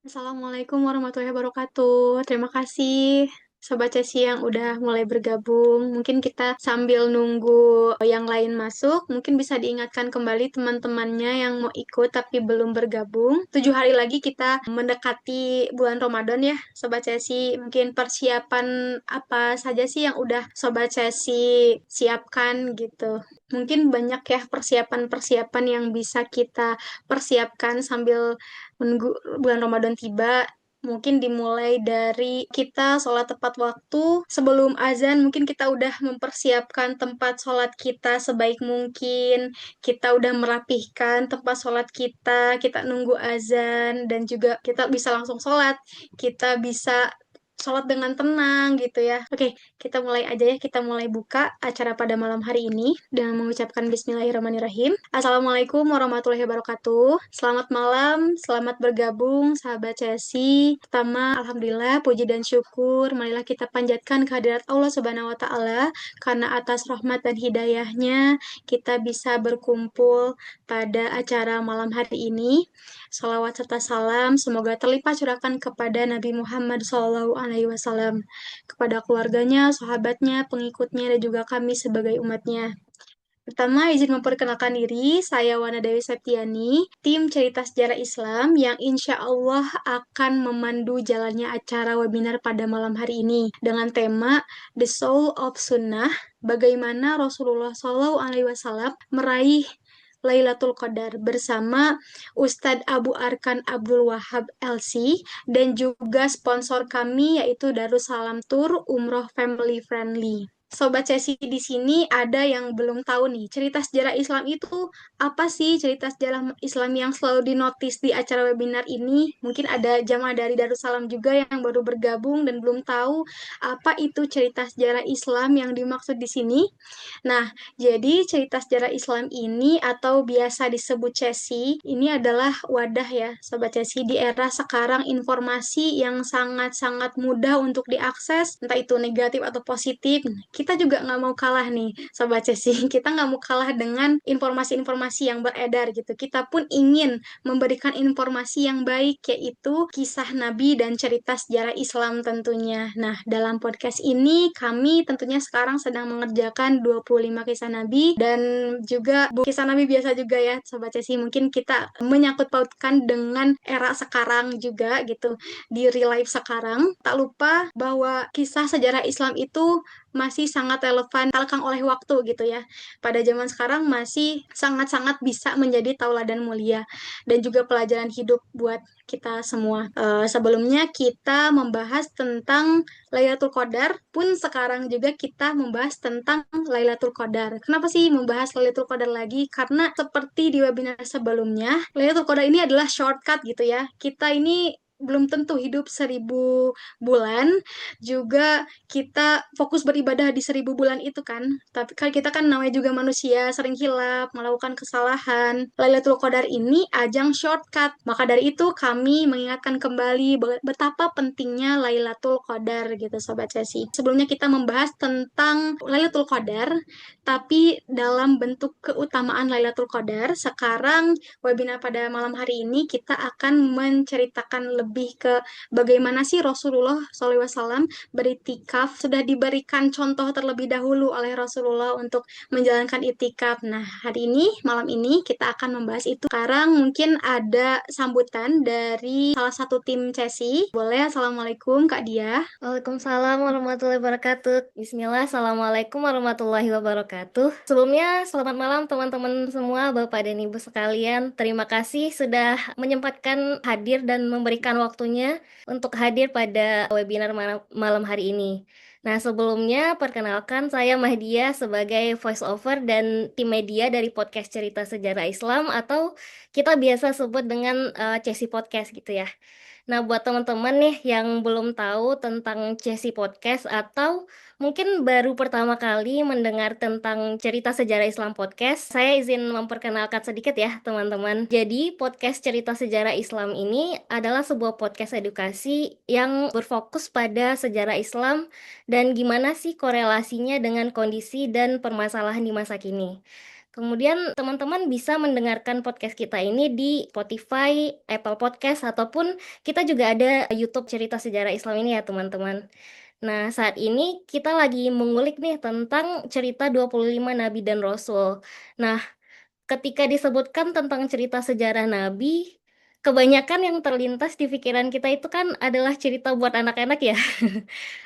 Assalamualaikum warahmatullahi wabarakatuh. Terima kasih Sobat Cesi yang udah mulai bergabung. Mungkin kita sambil nunggu yang lain masuk, mungkin bisa diingatkan kembali teman-temannya yang mau ikut tapi belum bergabung. 7 hari lagi kita mendekati bulan Ramadan ya, Sobat Cesi. Mungkin persiapan apa saja sih yang udah Sobat Cesi siapkan gitu. Mungkin banyak ya persiapan-persiapan yang bisa kita persiapkan sambil menunggu bulan Ramadan tiba. Mungkin dimulai dari kita sholat tepat waktu. Sebelum azan, mungkin kita udah mempersiapkan tempat sholat kita sebaik mungkin. Kita udah merapihkan tempat sholat kita nunggu azan, dan juga kita bisa langsung sholat. Kita bisa sholat dengan tenang gitu ya. Oke, kita mulai aja ya. Kita mulai buka acara pada malam hari ini dengan mengucapkan Bismillahirrahmanirrahim. Assalamualaikum warahmatullahi wabarakatuh. Selamat malam, selamat bergabung sahabat Chelsea. Pertama, Alhamdulillah, puji dan syukur. Marilah kita panjatkan kehadirat Allah Subhanahu wa Ta'ala, karena atas rahmat dan hidayahnya kita bisa berkumpul pada acara malam hari ini. Salawat serta salam semoga terlimpah curahkan kepada Nabi Muhammad SAW, kepada keluarganya, sahabatnya, pengikutnya, dan juga kami sebagai umatnya. Pertama, izin memperkenalkan diri, saya Wana Dewi Septiani, tim Cerita Sejarah Islam yang insya Allah akan memandu jalannya acara webinar pada malam hari ini dengan tema The Soul of Sunnah, bagaimana Rasulullah SAW meraih Lailatul Qadar bersama Ustadz Abu Arkan Abdul Wahab LC dan juga sponsor kami yaitu Darussalam Tour Umroh Family Friendly. Sobat Sesi di sini ada yang belum tahu nih, cerita sejarah Islam itu apa sih? Cerita sejarah Islam yang selalu dinotis di acara webinar ini. Mungkin ada jamaah dari Darussalam juga yang baru bergabung dan belum tahu apa itu cerita sejarah Islam yang dimaksud di sini. Nah, jadi cerita sejarah Islam ini atau biasa disebut Cesi, ini adalah wadah ya, Sobat Cesi, di era sekarang informasi yang sangat-sangat mudah untuk diakses, entah itu negatif atau positif. Kita juga nggak mau kalah nih, Sobat Cesi. Kita nggak mau kalah dengan informasi-informasi yang beredar gitu. Kita pun ingin memberikan informasi yang baik, yaitu kisah Nabi dan cerita sejarah Islam tentunya. Nah, dalam podcast ini kami tentunya sekarang sedang mengerjakan 25 kisah Nabi dan juga kisah Nabi biasa juga ya, Sobat Cesi. Mungkin kita menyangkut pautkan dengan era sekarang juga gitu, di real life sekarang. Tak lupa bahwa kisah sejarah Islam itu masih sangat relevan, talkang oleh waktu gitu ya. Pada zaman sekarang masih sangat-sangat bisa menjadi tauladan mulia dan juga pelajaran hidup buat kita semua. Sebelumnya kita membahas tentang Lailatul Qadar, pun sekarang juga kita membahas tentang Lailatul Qadar. Kenapa sih membahas Lailatul Qadar lagi? Karena seperti di webinar sebelumnya, Lailatul Qadar ini adalah shortcut gitu ya. Kita ini belum tentu hidup 1000 bulan, juga kita fokus beribadah di 1000 bulan itu kan. Tapi kan kita kan namanya juga manusia, sering hilaf, melakukan kesalahan. Lailatul Qadar ini ajang shortcut. Maka dari itu kami mengingatkan kembali betapa pentingnya Lailatul Qadar gitu Sobat Sesi. Sebelumnya kita membahas tentang Lailatul Qadar, tapi dalam bentuk keutamaan Lailatul Qadar, sekarang webinar pada malam hari ini kita akan menceritakan lebih ke bagaimana sih Rasulullah SAW beritikaf. Sudah diberikan contoh terlebih dahulu oleh Rasulullah untuk menjalankan itikaf. Nah, hari ini, malam ini kita akan membahas itu. Sekarang mungkin ada sambutan dari salah satu tim Cesi. Boleh, Assalamualaikum Kak Dia. Waalaikumsalam warahmatullahi wabarakatuh. Bismillah, Assalamualaikum warahmatullahi wabarakatuh. Sebelumnya, selamat malam teman-teman semua, Bapak dan Ibu sekalian. Terima kasih sudah menyempatkan hadir dan memberikan waktunya untuk hadir pada webinar malam hari ini. Nah, sebelumnya perkenalkan saya Mahdia sebagai voice over dan tim media dari podcast Cerita Sejarah Islam atau kita biasa sebut dengan Cesi Podcast gitu ya. Nah, buat teman-teman nih yang belum tahu tentang Chessy Podcast atau mungkin baru pertama kali mendengar tentang cerita sejarah Islam podcast, saya izin memperkenalkan sedikit ya, teman-teman. Jadi, podcast cerita sejarah Islam ini adalah sebuah podcast edukasi yang berfokus pada sejarah Islam dan gimana sih korelasinya dengan kondisi dan permasalahan di masa kini. Kemudian teman-teman bisa mendengarkan podcast kita ini di Spotify, Apple Podcast, ataupun kita juga ada YouTube Cerita Sejarah Islam ini ya teman-teman. Nah, saat ini kita lagi mengulik nih tentang cerita 25 Nabi dan Rasul. Nah, ketika disebutkan tentang cerita sejarah Nabi, kebanyakan yang terlintas di pikiran kita itu kan adalah cerita buat anak-anak ya.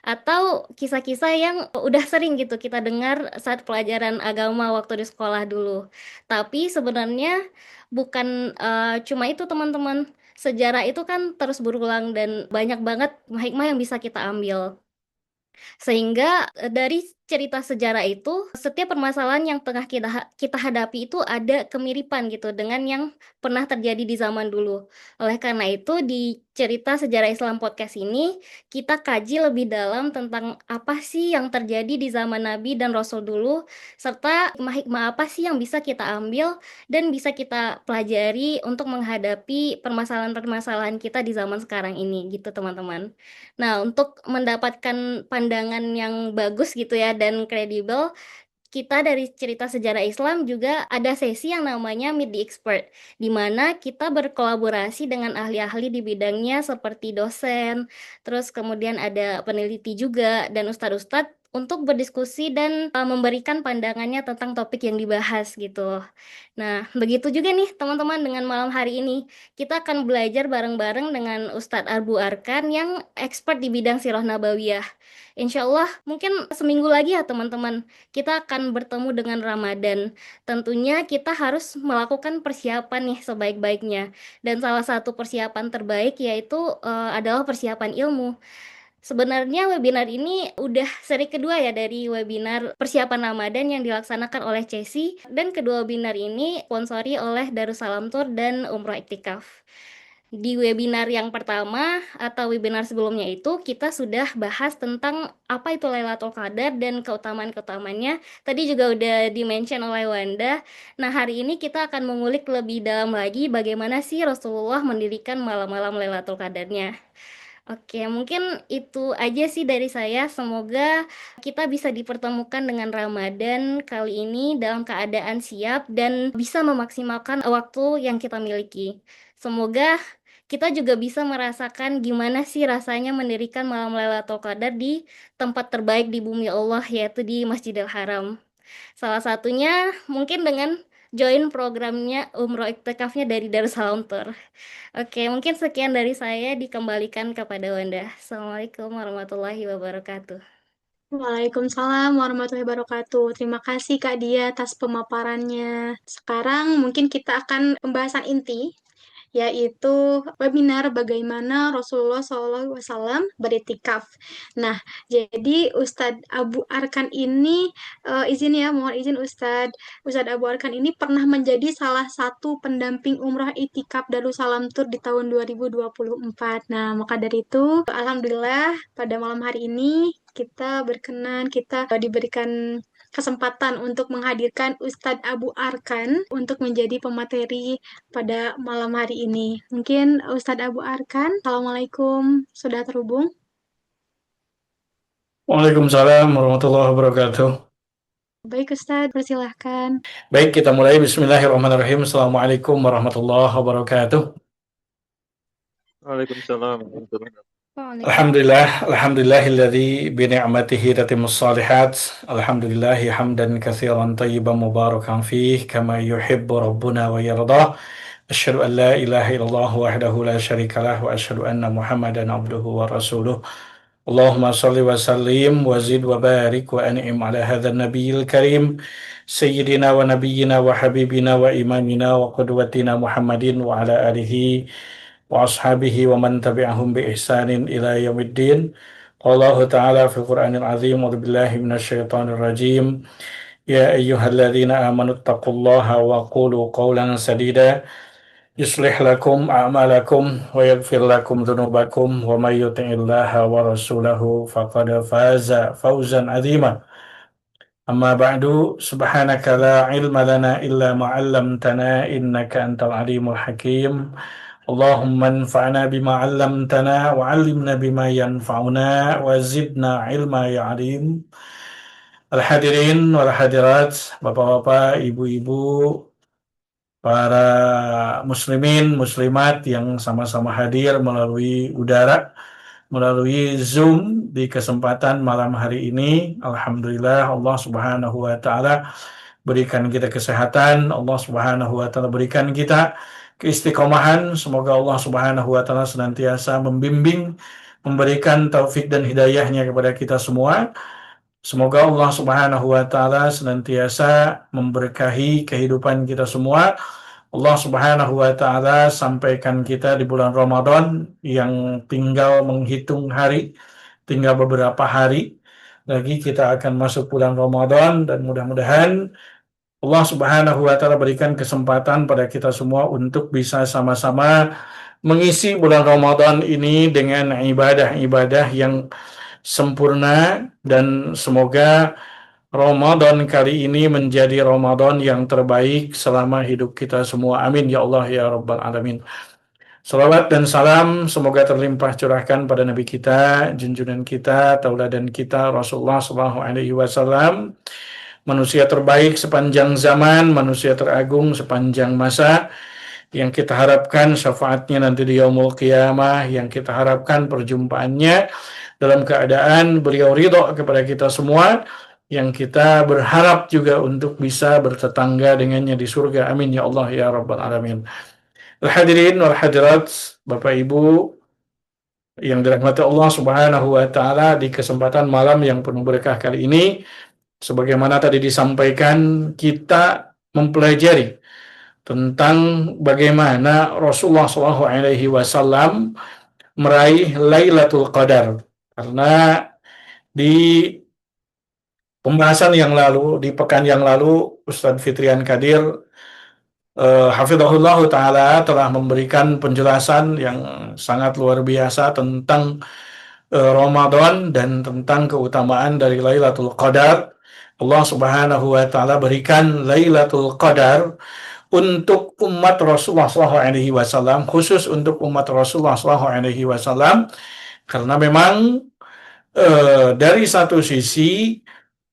Atau kisah-kisah yang udah sering gitu kita dengar saat pelajaran agama waktu di sekolah dulu. Tapi sebenarnya bukan cuma itu teman-teman. Sejarah itu kan terus berulang dan banyak banget hikmah yang bisa kita ambil. Sehingga dari cerita sejarah itu, setiap permasalahan yang tengah kita hadapi itu ada kemiripan gitu dengan yang pernah terjadi di zaman dulu. Oleh karena itu, di cerita sejarah Islam podcast ini, kita kaji lebih dalam tentang apa sih yang terjadi di zaman Nabi dan Rasul dulu, serta hikmah-hikmah apa sih yang bisa kita ambil dan bisa kita pelajari untuk menghadapi permasalahan-permasalahan kita di zaman sekarang ini gitu teman-teman. Nah, untuk mendapatkan pandangan yang bagus gitu ya dan kredibel, kita dari cerita sejarah Islam juga ada sesi yang namanya Meet the Expert, di mana kita berkolaborasi dengan ahli-ahli di bidangnya seperti dosen, terus kemudian ada peneliti juga, dan ustadz-ustadz untuk berdiskusi dan memberikan pandangannya tentang topik yang dibahas gitu. Nah, begitu juga nih teman-teman dengan malam hari ini. Kita akan belajar bareng-bareng dengan Ustadz Abu Arkan yang expert di bidang sirah nabawiyah. Insya Allah mungkin seminggu lagi ya teman-teman, kita akan bertemu dengan Ramadan. Tentunya kita harus melakukan persiapan nih sebaik-baiknya. Dan salah satu persiapan terbaik yaitu adalah persiapan ilmu. Sebenarnya webinar ini udah seri kedua ya dari webinar persiapan Ramadan yang dilaksanakan oleh Cesi, dan kedua webinar ini sponsori oleh Darussalam Tour dan Umroh Iktikaf. Di webinar yang pertama atau webinar sebelumnya itu kita sudah bahas tentang apa itu Lailatul Qadar dan keutamaan-keutamanya. Tadi juga udah di-mention oleh Wanda. Nah, hari ini kita akan mengulik lebih dalam lagi bagaimana sih Rasulullah mendirikan malam-malam Lailatul Qadarnya. Oke, mungkin itu aja sih dari saya. Semoga kita bisa dipertemukan dengan Ramadan kali ini dalam keadaan siap dan bisa memaksimalkan waktu yang kita miliki. Semoga kita juga bisa merasakan gimana sih rasanya mendirikan malam Lailatul Qadar di tempat terbaik di bumi Allah, yaitu di Masjidil Haram. Salah satunya mungkin dengan join programnya Umroh Iktikafnya dari Darussalam Tour. Oke, mungkin sekian dari saya, dikembalikan kepada Wanda. Assalamualaikum warahmatullahi wabarakatuh. Waalaikumsalam warahmatullahi wabarakatuh. Terima kasih Kak Dia atas pemaparannya. Sekarang mungkin kita akan pembahasan inti, yaitu webinar bagaimana Rasulullah SAW beriktikaf. Nah, jadi Ustadz Abu Arkan ini, izin ya, mohon izin Ustadz Abu Arkan ini pernah menjadi salah satu pendamping umrah iktikaf Darussalam Tour di tahun 2024. Nah, maka dari itu, Alhamdulillah pada malam hari ini kita diberikan kesempatan untuk menghadirkan Ustadz Abu Arkan untuk menjadi pemateri pada malam hari ini. Mungkin Ustadz Abu Arkan, Assalamualaikum, sudah terhubung? Waalaikumsalam warahmatullahi wabarakatuh. Baik Ustadz, persilahkan. Baik, kita mulai. Bismillahirrahmanirrahim. Assalamualaikum warahmatullahi wabarakatuh. Waalaikumsalam warahmatullahi wabarakatuh. Alhamdulillahilladzi bi ni'matihi tatimmus shalihat. Alhamdulillahi hamdan katsiran tayyiban mubarakan fih kama yuhibbu rabbuna wa yardah. Asyhadu an la ilaha illallah wahdahu la syarikalah wa asyhadu anna Muhammadan abduhu wa rasuluh. Allahumma salli wa sallim wa zid wa barik wa an'im ala hadzal nabiyil karim sayyidina wa nabiyyina wa habibina wa imamina wa qudwatina Muhammadin wa ala alihi wa ashabihi wa man tabi'ahum bi ihsanin ila yaumiddin. Allah Ta'ala fi Qur'anil Azim wa billahi minasyaitonir rajim. Ya ayyuhalladzina amanu taqullaha wa qulu qawlan sadida yuslih lakum a'malakum wa yaghfir lakum dhunubakum wa may yuti'illaha wa rasulahu faqad faza fawzan 'azima. Amma ba'du, subhanaka la ilma lana illa ma 'allamtana innaka antal alimul hakim. Allahumma anfa'na bima 'allamtana wa 'allimna bima yanfa'una wa zidna ilma ya 'alim. Al-hadirin wal hadirat, bapak-bapak, ibu-ibu, para muslimin, muslimat yang sama-sama hadir melalui udara, melalui Zoom di kesempatan malam hari ini. Alhamdulillah Allah Subhanahu wa taala berikan kita kesehatan, Allah Subhanahu wa taala berikan kita keistiqomahan. Semoga Allah Subhanahu wa taala senantiasa membimbing, memberikan taufik dan hidayahnya kepada kita semua. Semoga Allah Subhanahu wa taala senantiasa memberkahi kehidupan kita semua. Allah Subhanahu wa taala sampaikan kita di bulan Ramadan yang tinggal menghitung hari, tinggal beberapa hari lagi kita akan masuk bulan Ramadan, dan mudah-mudahan Allah Subhanahu wa taala berikan kesempatan pada kita semua untuk bisa sama-sama mengisi bulan Ramadan ini dengan ibadah-ibadah yang sempurna, dan semoga Ramadan kali ini menjadi Ramadan yang terbaik selama hidup kita semua. Amin ya Allah ya Rabbal Alamin. Salawat dan salam semoga terlimpah curahkan pada Nabi kita, junjungan kita, tauladan kita, Rasulullah Sallallahu Alaihi Wasallam, manusia terbaik sepanjang zaman, manusia teragung sepanjang masa, yang kita harapkan syafaatnya nanti di yaumul qiyamah, yang kita harapkan perjumpaannya dalam keadaan beliau ridho kepada kita semua, yang kita berharap juga untuk bisa bertetangga dengannya di surga. Amin ya Allah ya Rabbal Alamin. Al-hadirin wal hadirat, Bapak Ibu yang dirahmati Allah Subhanahu wa taala, di kesempatan malam yang penuh berkah kali ini, sebagaimana tadi disampaikan, kita mempelajari tentang bagaimana Rasulullah SAW meraih Lailatul Qadar. Karena di pembahasan yang lalu, di pekan yang lalu, Ustadz Fitrian Kadir hafizahullah ta'ala telah memberikan penjelasan yang sangat luar biasa tentang Ramadan dan tentang keutamaan dari Lailatul Qadar. Allah Subhanahu wa taala berikan Lailatul Qadar untuk umat Rasulullah SAW, khusus untuk umat Rasulullah SAW, karena memang dari satu sisi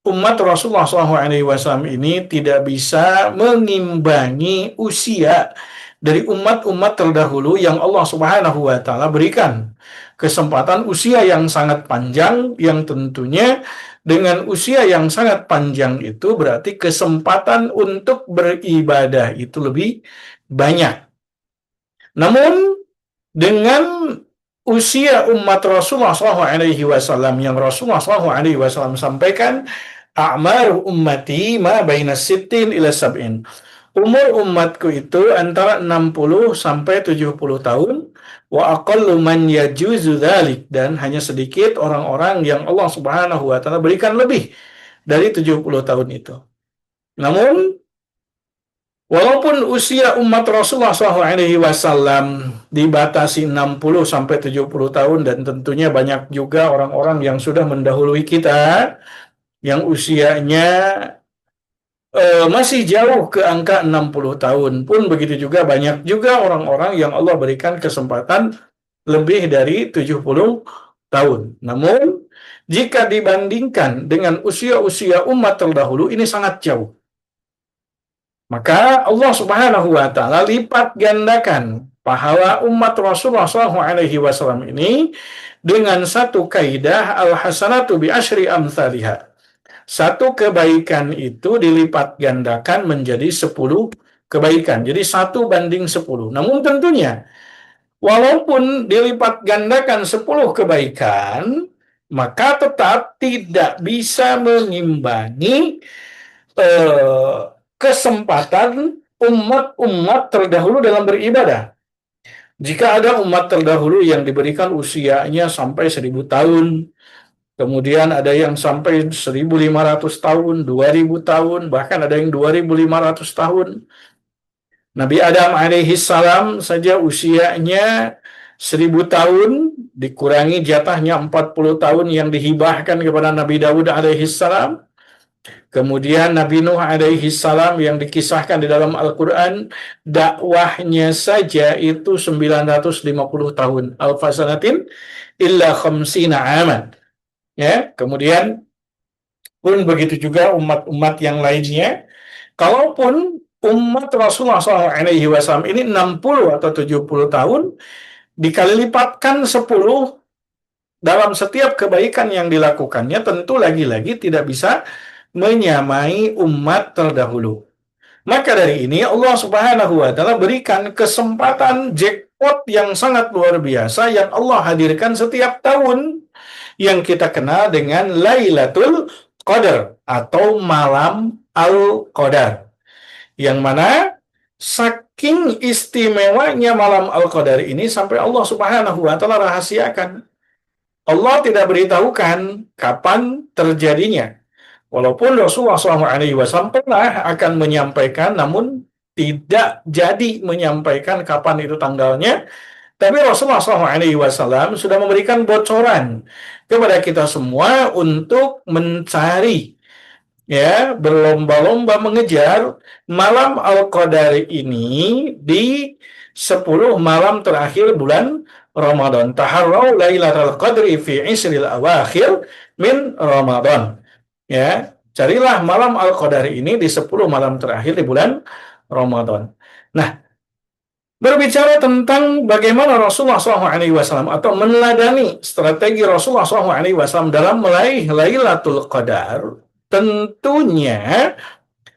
umat Rasulullah SAW ini tidak bisa mengimbangi usia dari umat-umat terdahulu yang Allah Subhanahu wa taala berikan kesempatan usia yang sangat panjang, yang tentunya dengan usia yang sangat panjang itu berarti kesempatan untuk beribadah itu lebih banyak. Namun dengan usia umat Rasulullah SAW yang Rasulullah SAW sampaikan, a'maru ummati ma baina sittin ila sab'in. Umur umatku itu antara 60 sampai 70 tahun. Wa aqallu man yajuzu dzalik, dan hanya sedikit orang-orang yang Allah Subhanahu wa taala berikan lebih dari 70 tahun itu. Namun walaupun usia umat Rasulullah SAW dibatasi 60 sampai 70 tahun, dan tentunya banyak juga orang-orang yang sudah mendahului kita yang usianya masih jauh ke angka 60 tahun pun, begitu juga banyak juga orang-orang yang Allah berikan kesempatan lebih dari 70 tahun. Namun jika dibandingkan dengan usia-usia umat terdahulu, ini sangat jauh. Maka Allah Subhanahu wa taala lipat gandakan pahala umat Rasulullah SAW ini dengan satu kaidah, al-hasanatu bi asyri amsalihha. Satu kebaikan itu dilipat gandakan menjadi 10 kebaikan. Jadi 1:10. Namun tentunya walaupun dilipat gandakan 10 kebaikan, maka tetap tidak bisa mengimbangi kesempatan umat-umat terdahulu dalam beribadah. Jika ada umat terdahulu yang diberikan usianya sampai 1000 tahun, kemudian ada yang sampai 1500 tahun, 2000 tahun, bahkan ada yang 2500 tahun. Nabi Adam alaihi salam saja usianya 1000 tahun, dikurangi jatahnya 40 tahun yang dihibahkan kepada Nabi Daud alaihi salam. Kemudian Nabi Nuh alaihi salam yang dikisahkan di dalam Al-Quran, dakwahnya saja itu 950 tahun. Alfasanatin illa khamsina aman. Ya, kemudian Pun begitu juga umat-umat yang lainnya. Kalaupun umat Rasulullah SAW ini 60 atau 70 tahun, dikali lipatkan 10 dalam setiap kebaikan yang dilakukannya, tentu lagi-lagi tidak bisa menyamai umat terdahulu. Maka dari ini Allah Subhanahu wa taala berikan kesempatan jackpot yang sangat luar biasa yang Allah hadirkan setiap tahun yang kita kenal dengan Lailatul Qadar atau malam Al-Qadar. Yang mana saking istimewanya malam Al-Qadar ini sampai Allah Subhanahu wa taala rahasiakan. Allah tidak beritahukan kapan terjadinya. Walaupun Rasulullah SAW pernah akan menyampaikan, namun tidak jadi menyampaikan kapan itu tanggalnya. Tapi Rasulullah SAW sudah memberikan bocoran kepada kita semua untuk mencari, ya, berlomba-lomba mengejar malam Al-Qadar ini di 10 malam terakhir bulan Ramadan. Taharraw Lailatul Qadri fi isril awakhir min Ramadan. Ya, carilah malam Al-Qadar ini di 10 malam terakhir di bulan Ramadan. Nah, berbicara tentang bagaimana Rasulullah SAW atau meneladani strategi Rasulullah SAW dalam meraih Lailatul Qadar, tentunya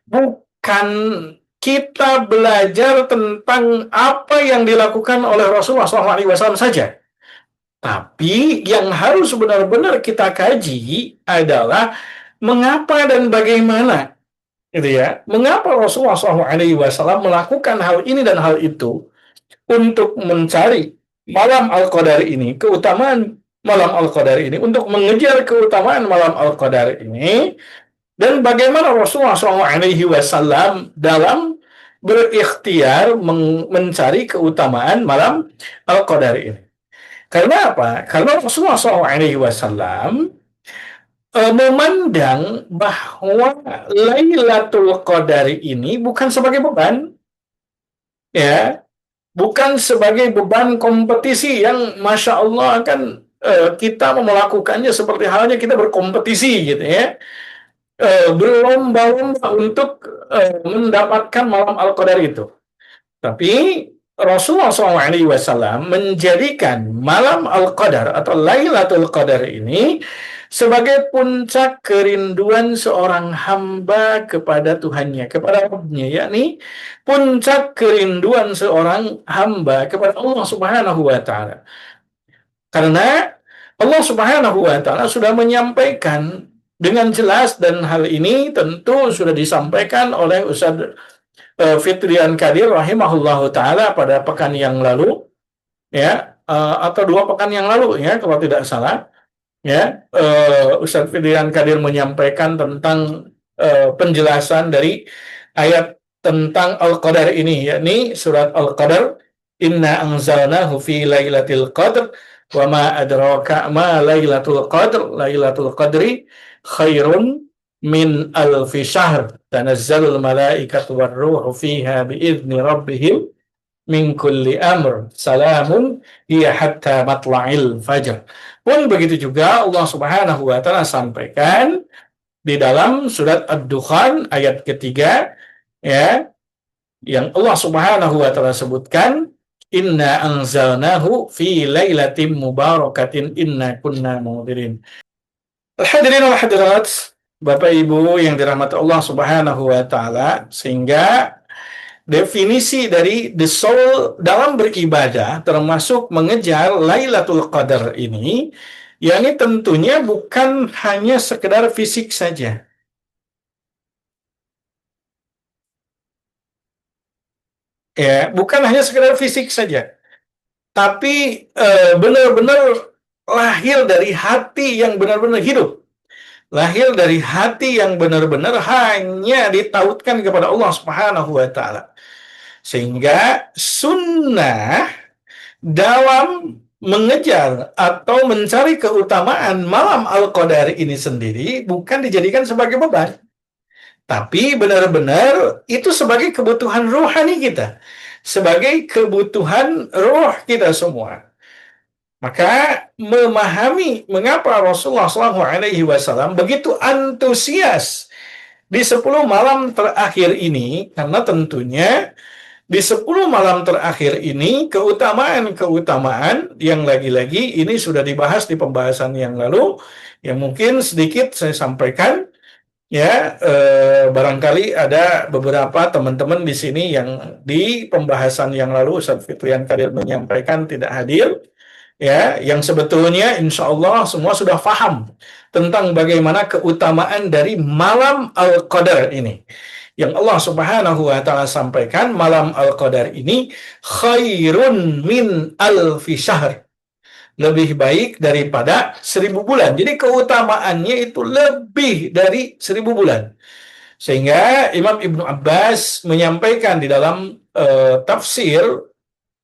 bukan kita belajar tentang apa yang dilakukan oleh Rasulullah SAW saja. Tapi yang harus benar-benar kita kaji adalah mengapa dan bagaimana, gitu ya. Mengapa Rasulullah SAW melakukan hal ini dan hal itu untuk mencari malam Al-Qadar ini, keutamaan malam Al-Qadar ini, untuk mengejar keutamaan malam Al-Qadar ini, dan bagaimana Rasulullah SAW dalam berikhtiar mencari keutamaan malam Al-Qadar ini. Karena apa? Karena Rasulullah SAW memandang bahwa Lailatul Qadar ini bukan sebagai beban, ya, bukan sebagai beban kompetisi yang Masya Allah kan kita melakukannya seperti halnya kita berkompetisi gitu ya. Berlomba-lomba untuk mendapatkan malam Al-Qadar itu. Tapi Rasulullah SAW menjadikan malam Al-Qadar atau Lailatul Qadar ini sebagai puncak kerinduan seorang hamba kepada Tuhannya, kepada Rabbnya, yakni puncak kerinduan seorang hamba kepada Allah Subhanahu wa taala. Karena Allah Subhanahu wa taala sudah menyampaikan dengan jelas, dan hal ini tentu sudah disampaikan oleh Ustaz Fitrian Qadir rahimahullahu taala pada pekan yang lalu, ya, atau 2 pekan yang lalu ya kalau tidak salah, ya. Ustaz Fitrian Qadir menyampaikan tentang penjelasan dari ayat tentang Al-Qadar ini, yakni surat Al-Qadar, inna anzalnahu fi lailatul qadr wa ma adraka ma lailatul qadr, lailatul qadri khairun min alfi syahr tanazzalul malaikatu warruhu fiha biizni rabbihim min kulli amr salamun hiya hatta matla'il fajr. Pun begitu juga Allah Subhanahu wa taala sampaikan di dalam surat Ad-Dukhan ayat ketiga, ya, yang Allah Subhanahu wa taala sebutkan inna anzalnahu fi lailatin mubarakatin inna kunna munzirin. Hadirin wal hadirat, Bapak Ibu yang dirahmati Allah Subhanahu wa taala, sehingga definisi dari the soul dalam beribadah termasuk mengejar Lailatul Qadar ini, yakni tentunya bukan hanya sekedar fisik saja. Ya, bukan hanya sekedar fisik saja. Tapi benar-benar lahir dari hati yang benar-benar hidup. Lahir dari hati yang benar-benar hanya ditautkan kepada Allah Subhanahu wa taala. Sehingga sunnah dalam mengejar atau mencari keutamaan malam Al-Qadar ini sendiri bukan dijadikan sebagai beban, tapi benar-benar itu sebagai kebutuhan rohani kita, sebagai kebutuhan roh kita semua. Maka memahami mengapa Rasulullah SAW begitu antusias di 10 malam terakhir ini, karena tentunya di 10 malam terakhir ini keutamaan-keutamaan yang lagi-lagi ini sudah dibahas di pembahasan yang lalu, yang mungkin sedikit saya sampaikan. Ya, barangkali ada beberapa teman-teman di sini yang di pembahasan yang lalu Ustaz Fitrian Kadir menyampaikan tidak hadir, ya, yang sebetulnya insya Allah semua sudah paham tentang bagaimana keutamaan dari malam Al-Qadar ini. Yang Allah Subhanahu wa Ta'ala sampaikan, malam Al-Qadar ini khairun min alfi syahr, lebih baik daripada 1000 bulan. Jadi keutamaannya itu lebih dari 1000 bulan. Sehingga Imam Ibnu Abbas menyampaikan di dalam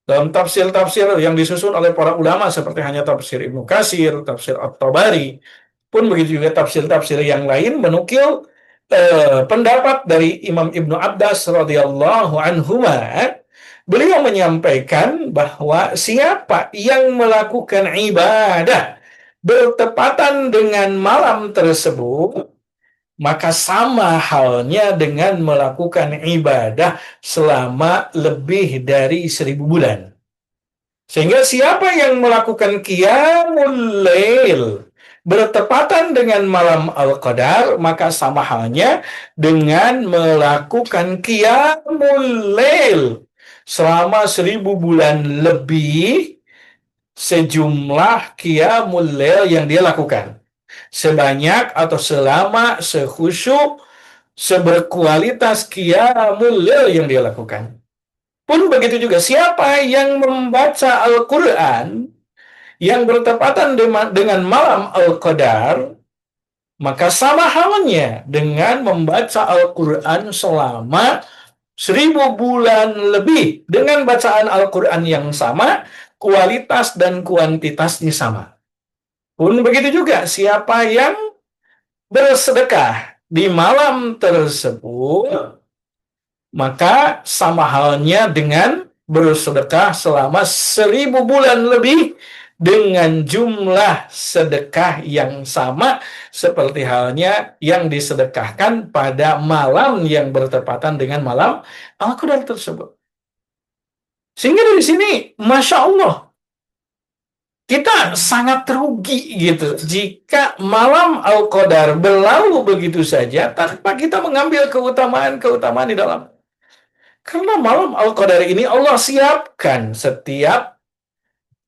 dalam tafsir-tafsir yang disusun oleh para ulama seperti hanya tafsir Ibnu Katsir, tafsir At-Tabari, pun begitu juga tafsir-tafsir yang lain menukil pendapat dari Imam Ibnu Abbas radhiyallahu anhuma. Beliau menyampaikan bahwa siapa yang melakukan ibadah bertepatan dengan malam tersebut, maka sama halnya dengan melakukan ibadah selama lebih dari 1000 bulan. Sehingga siapa yang melakukan qiyamul lail bertepatan dengan malam Al-Qadar, maka sama halnya dengan melakukan qiyamul lail selama 1000 bulan lebih, sejumlah qiyamul lail yang dia lakukan. Sebanyak atau selama, sekhusyuk, seberkualitas qiyamul lail yang dia lakukan. Pun begitu juga siapa yang membaca Al-Quran yang bertepatan dengan malam Al-Qadar, maka sama halnya dengan membaca Al-Quran selama 1000 bulan lebih, dengan bacaan Al-Quran yang sama, kualitas dan kuantitasnya sama. Pun begitu juga siapa yang bersedekah di malam tersebut, maka sama halnya dengan bersedekah selama 1000 bulan lebih dengan jumlah sedekah yang sama seperti halnya yang disedekahkan pada malam yang bertepatan dengan malam Al-Qadar tersebut. Sehingga dari sini, Masya Allah, kita sangat rugi gitu jika malam Al-Qadar berlalu begitu saja tanpa kita mengambil keutamaan-keutamaan di dalam. Karena malam Al-Qadar ini Allah siapkan setiap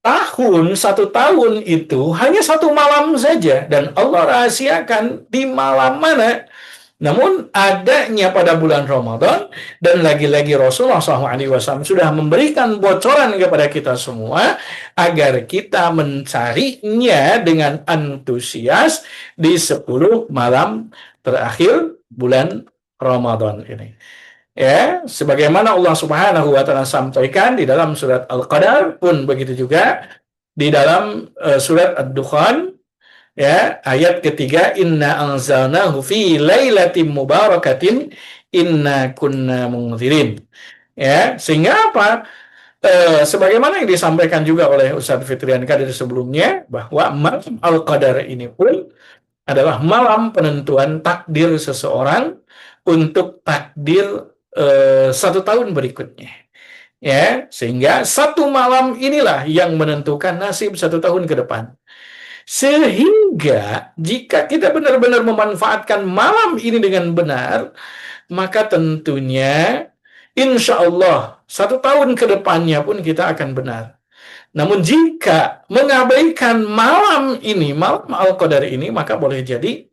tahun, 1 tahun itu hanya 1 malam saja. Dan Allah rahasiakan di malam mana. Namun adanya pada bulan Ramadan, dan lagi-lagi Rasulullah SAW sudah memberikan bocoran kepada kita semua agar kita mencarinya dengan antusias di 10 malam terakhir bulan Ramadan ini. Ya, sebagaimana Allah Subhanahu wa Ta'ala sampaikan di dalam surat Al-Qadar, pun begitu juga di dalam surat Ad-Dukhan, ya, ayat ketiga, inna anzalnahu fi lailatin mubarakatin inna kunna munzirin. Ya, sehingga apa? Sebagaimana yang disampaikan juga oleh Ustaz Fitrian Kadir sebelumnya, bahwa malam Al-Qadar ini pun adalah malam penentuan takdir seseorang untuk takdir 1 tahun berikutnya. Ya, sehingga 1 malam inilah yang menentukan nasib 1 tahun ke depan. Sehingga jika kita benar-benar memanfaatkan malam ini dengan benar, maka tentunya insya Allah 1 tahun ke depannya pun kita akan benar. Namun jika mengabaikan malam ini, malam Al-Qadar ini, maka boleh jadi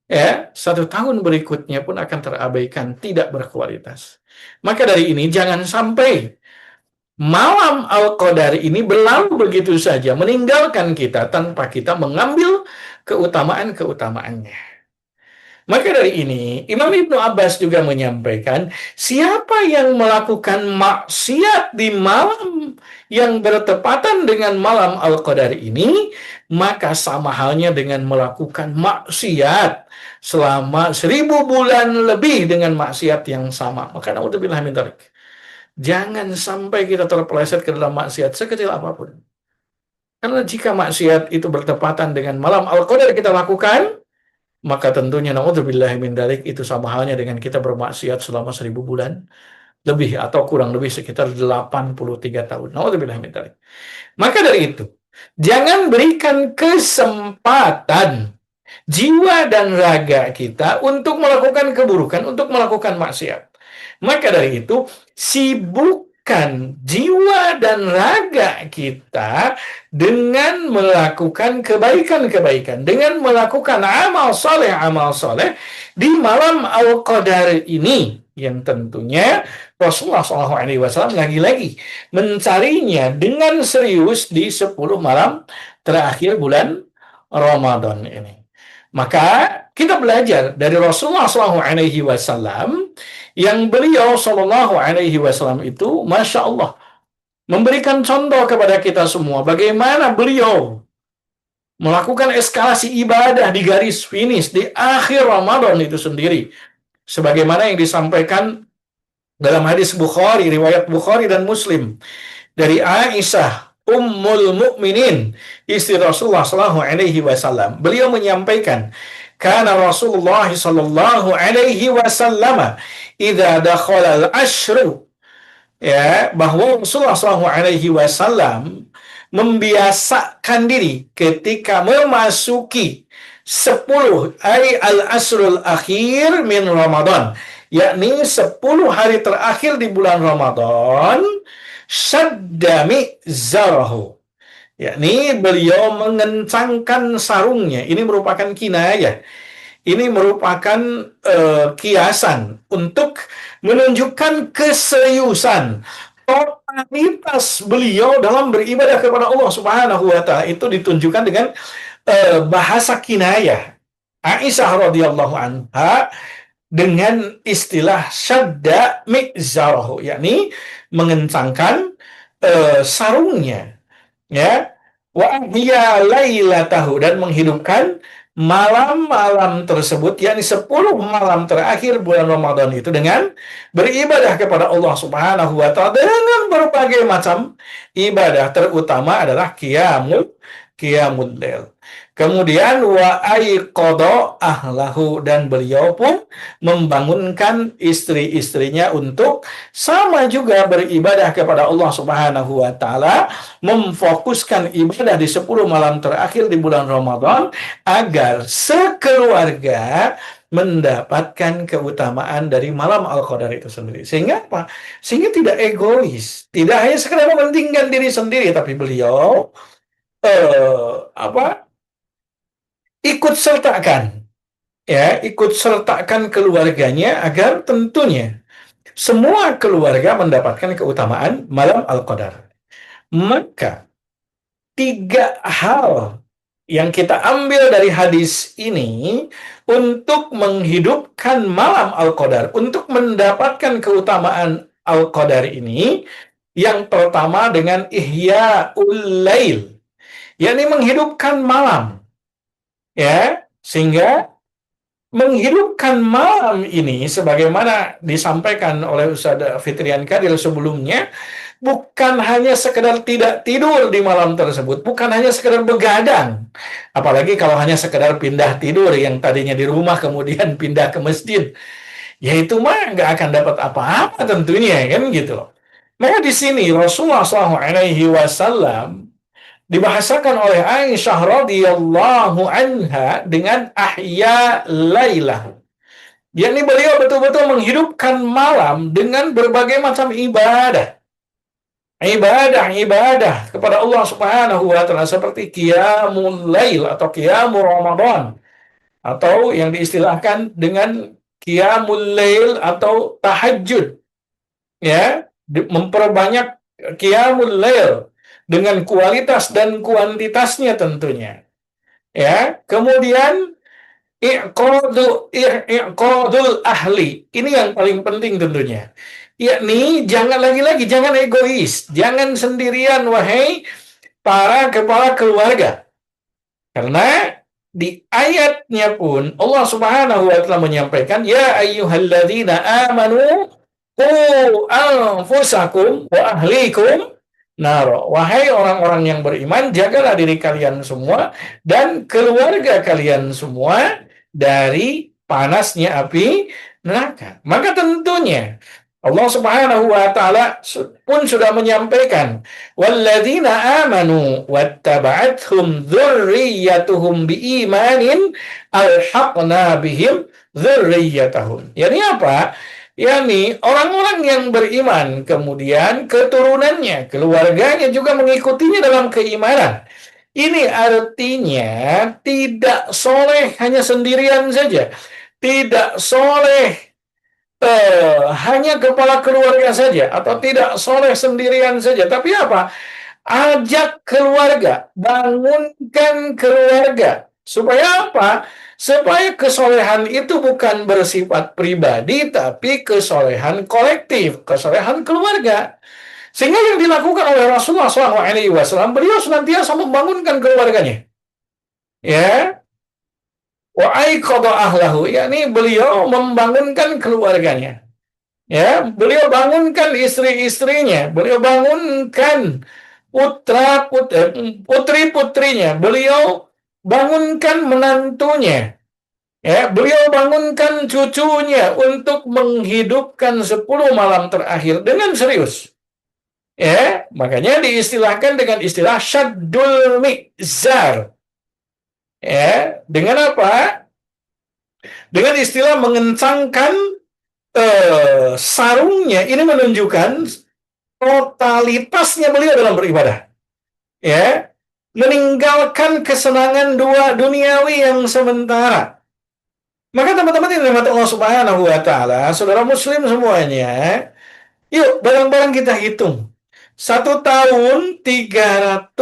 ya 1 tahun berikutnya pun akan terabaikan, tidak berkualitas. Maka dari ini jangan sampai malam Al-Qadar ini berlalu begitu saja, meninggalkan kita tanpa kita mengambil keutamaan-keutamaannya. Maka dari ini, Imam Ibnu Abbas juga menyampaikan, siapa yang melakukan maksiat di malam yang bertepatan dengan malam Al-Qadar ini, maka sama halnya dengan melakukan maksiat selama 1000 bulan lebih dengan maksiat yang sama. Maka naudzubillah min dzalik. Jangan sampai kita terpeleset ke dalam maksiat sekecil apapun. Karena jika maksiat itu bertepatan dengan malam Al-Qadar kita lakukan, maka tentunya naudzubillahi min dzalik itu sama halnya dengan kita bermaksiat selama 1000 bulan lebih atau kurang lebih sekitar 83 tahun. Naudzubillahi min dzalik. Maka dari itu, jangan berikan kesempatan jiwa dan raga kita untuk melakukan keburukan, untuk melakukan maksiat. Maka dari itu, sibukkan jiwa dan raga kita dengan melakukan kebaikan-kebaikan, dengan melakukan amal soleh di malam Al-Qadar ini, yang tentunya Rasulullah SAW lagi-lagi mencarinya dengan serius di 10 malam terakhir bulan Ramadan ini. Maka kita belajar dari Rasulullah SAW yang beliau SAW itu, Masya Allah, memberikan contoh kepada kita semua bagaimana beliau melakukan eskalasi ibadah di garis finish di akhir Ramadan itu sendiri. Sebagaimana yang disampaikan dalam hadis Bukhari, riwayat Bukhari dan Muslim, dari Aisyah Ummul Mukminin, istri Rasulullah SAW. Beliau menyampaikan, karena Rasulullah SAW idza dakhala al-ashru, ya, bahwa Rasulullah SAW membiasakan diri ketika memasuki 10 ay al-asrul akhir min Ramadan, yakni 10 hari terakhir di bulan Ramadan, syaddami zarahu, yakni beliau mengencangkan sarungnya. Ini merupakan kinayah, ini merupakan kiasan untuk menunjukkan keseriusan totalitas beliau dalam beribadah kepada Allah Subhanahu wa Ta'ala. Itu ditunjukkan dengan bahasa kinayah. Aisyah radhiyallahu anha dengan istilah syadda mizarahu, yakni mengencangkan sarungnya, ya, wa ahya lailatahu, dan menghidupkan malam-malam tersebut, yakni 10 malam terakhir bulan Ramadan itu dengan beribadah kepada Allah Subhanahu wa Ta'ala dengan berbagai macam ibadah, terutama adalah qiyamul lail. Kemudian wa aiqadha ahlahu, dan beliau pun membangunkan istri-istrinya untuk sama juga beribadah kepada Allah Subhanahu wa Ta'ala, memfokuskan ibadah di 10 malam terakhir di bulan Ramadan agar sekeluarga mendapatkan keutamaan dari malam Al-Qadar itu sendiri. Sehingga apa? Sehingga tidak egois, tidak hanya sekedar mementingkan diri sendiri, tapi beliau ikut sertakan keluarganya agar tentunya semua keluarga mendapatkan keutamaan malam Al-Qadar. Maka 3 hal yang kita ambil dari hadis ini untuk menghidupkan malam Al-Qadar, untuk mendapatkan keutamaan Al-Qadar ini. Yang pertama dengan ihya'ul lail, yakni menghidupkan malam, ya, sehingga menghidupkan malam ini sebagaimana disampaikan oleh Ustaz Fitrian Kadil sebelumnya, bukan hanya sekedar tidak tidur di malam tersebut, bukan hanya sekedar begadang, apalagi kalau hanya sekedar pindah tidur yang tadinya di rumah kemudian pindah ke masjid, ya itu mah nggak akan dapat apa-apa tentunya, kan gitu loh. Maka di sini Rasulullah SAW dibahasakan oleh Aisyah radhiyallahu anha dengan ahya lailah, yakni beliau betul-betul menghidupkan malam dengan berbagai macam ibadah kepada Allah Subhanahu wa Ta'ala, seperti qiyamul lail atau qiyamul Ramadan, atau yang diistilahkan dengan qiyamul lail atau tahajud, ya, memperbanyak qiyamul lail dengan kualitas dan kuantitasnya tentunya, ya. Kemudian i'qadul ahli, ini yang paling penting tentunya, yakni jangan jangan egois, jangan sendirian wahai para kepala keluarga, karena di ayatnya pun Allah Subhanahu wa Ta'ala menyampaikan, ya ayyuhalladzina amanu qu anfusakum wa ahlikum naro. Wahai orang-orang yang beriman, jagalah diri kalian semua dan keluarga kalian semua dari panasnya api neraka. Maka tentunya Allah Subhanahu wa taala pun sudah menyampaikan, walladzina amanu wattaba'athum dzurriyyatuhum biimanin alhaqna bihim dzurriyyatahum. Yani apa? Yani orang-orang yang beriman, kemudian keturunannya, keluarganya juga mengikutinya dalam keimanan. Ini artinya tidak soleh hanya sendirian saja. Tidak soleh hanya kepala keluarga saja. Atau tidak soleh sendirian saja. Tapi apa? Ajak keluarga. Bangunkan keluarga. Supaya apa? Supaya kesolehan itu bukan bersifat pribadi, tapi kesolehan kolektif, kesolehan keluarga. Sehingga yang dilakukan oleh Rasulullah SAW, beliau senantiasa membangunkan keluarganya. Ya, wa aiqadha ahlahu, yakni beliau membangunkan keluarganya. Ya, beliau bangunkan istri-istrinya, beliau bangunkan putri-putrinya, beliau bangunkan menantunya. Ya, beliau bangunkan cucunya untuk menghidupkan 10 malam terakhir dengan serius. Ya, makanya diistilahkan dengan istilah syaddul mizar. Ya, dengan apa? Dengan istilah mengencangkan sarungnya. Ini menunjukkan totalitasnya beliau dalam beribadah. Ya, meninggalkan kesenangan duniawi yang sementara. Maka teman-teman yang dirahmati Allah Subhanahu wa taala, saudara muslim semuanya, yuk bareng-bareng kita hitung. 1 tahun 360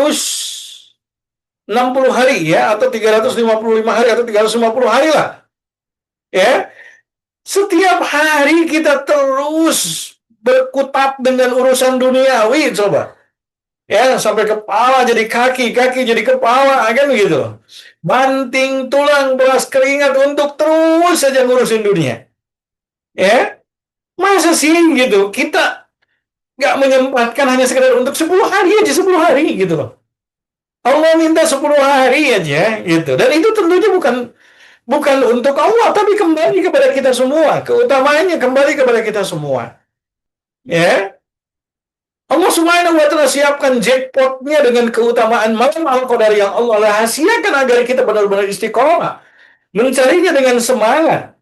hari ya, atau 355 hari, atau 350 hari lah. Ya, setiap hari kita terus berkutat dengan urusan duniawi, coba. Ya, sampai kepala jadi kaki, kaki jadi kepala, kan begitu. Banting tulang, beras keringat untuk terus saja ngurusin dunia. Ya, masa sih gitu, kita nggak menyempatkan hanya sekedar untuk 10 hari aja, 10 hari gitu loh. Allah minta 10 hari aja gitu. Dan itu tentunya bukan untuk Allah, tapi kembali kepada kita semua. Keutamaannya kembali kepada kita semua. Ya. Allah Subhanahu wa taala siapkan jackpotnya dengan keutamaan malam Al-Qadar yang Allah rahasiakan agar kita benar-benar istiqomah mencarinya dengan semangat.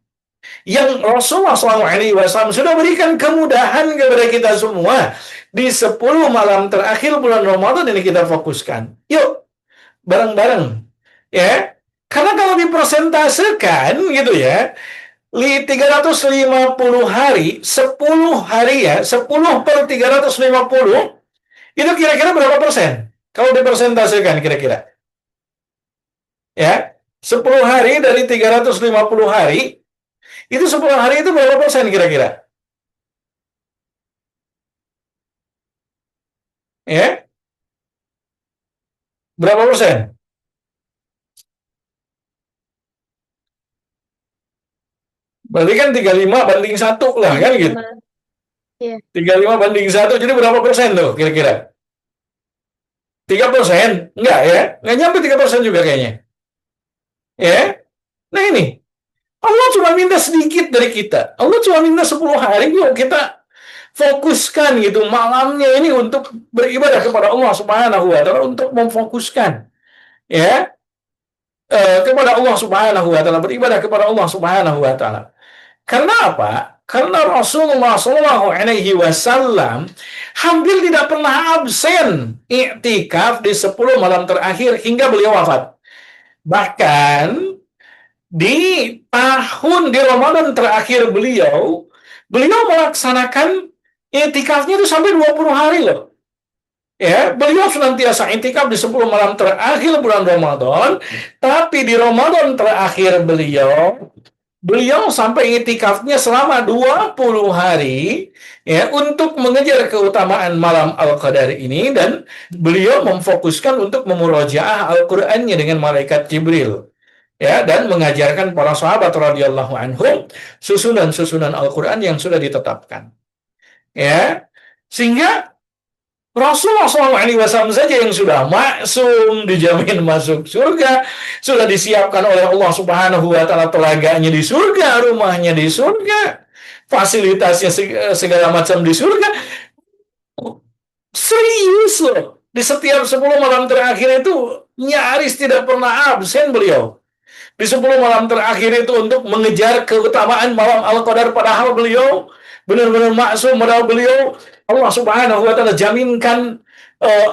Yang Rasulullah SAW sudah berikan kemudahan kepada kita semua di 10 malam terakhir bulan Ramadan ini kita fokuskan. Yuk, bareng-bareng. Ya, karena kalau dipersentasekan gitu ya, 350 hari, 10 hari ya, 10 per 350, itu kira-kira berapa persen? Kalau dipersentasekan kira-kira. Ya, 10 hari dari 350 hari, itu 10 hari itu berapa persen kira-kira? Ya, berapa persen? Berarti kan 35/1 lah, kan gitu. 35/1, jadi berapa persen tuh kira-kira? 3%? Enggak ya? Nggak nyampe 3% juga kayaknya. Ya, nah ini. Allah cuma minta sedikit dari kita. Allah cuma minta 10 hari, yuk kita fokuskan gitu malamnya ini untuk beribadah kepada Allah Subhanahu wa taala, untuk memfokuskan ya kepada Allah Subhanahu wa taala, beribadah kepada Allah Subhanahu wa taala. Karena apa? Karena Rasulullah Shallallahu Alaihi Wasallam hampir tidak pernah absen iktikaf di 10 malam terakhir hingga beliau wafat. Bahkan di Ramadan terakhir beliau melaksanakan iktikafnya itu sampai 20 hari loh. Ya, beliau senantiasa iktikaf di 10 malam terakhir bulan Ramadan, tapi di Ramadan terakhir beliau sampai iktikafnya selama 20 hari ya, untuk mengejar keutamaan malam Al-Qadar ini, dan beliau memfokuskan untuk memurojaah Al-Qur'annya dengan malaikat Jibril. Ya, dan mengajarkan para sahabat radhiyallahu anhum susunan-susunan Al-Qur'an yang sudah ditetapkan. Ya. Sehingga Rasulullah SAW saja yang sudah maksum, dijamin masuk surga, sudah disiapkan oleh Allah Subhanahu wa Ta'ala telaganya di surga, rumahnya di surga, fasilitasnya segala macam di surga. Serius loh. Di setiap 10 malam terakhir itu nyaris tidak pernah absen beliau. Di 10 malam terakhir itu untuk mengejar keutamaan malam Al-Qadar, padahal beliau benar-benar maksum, padahal beliau Allah Subhanahu wa Ta'ala jaminkan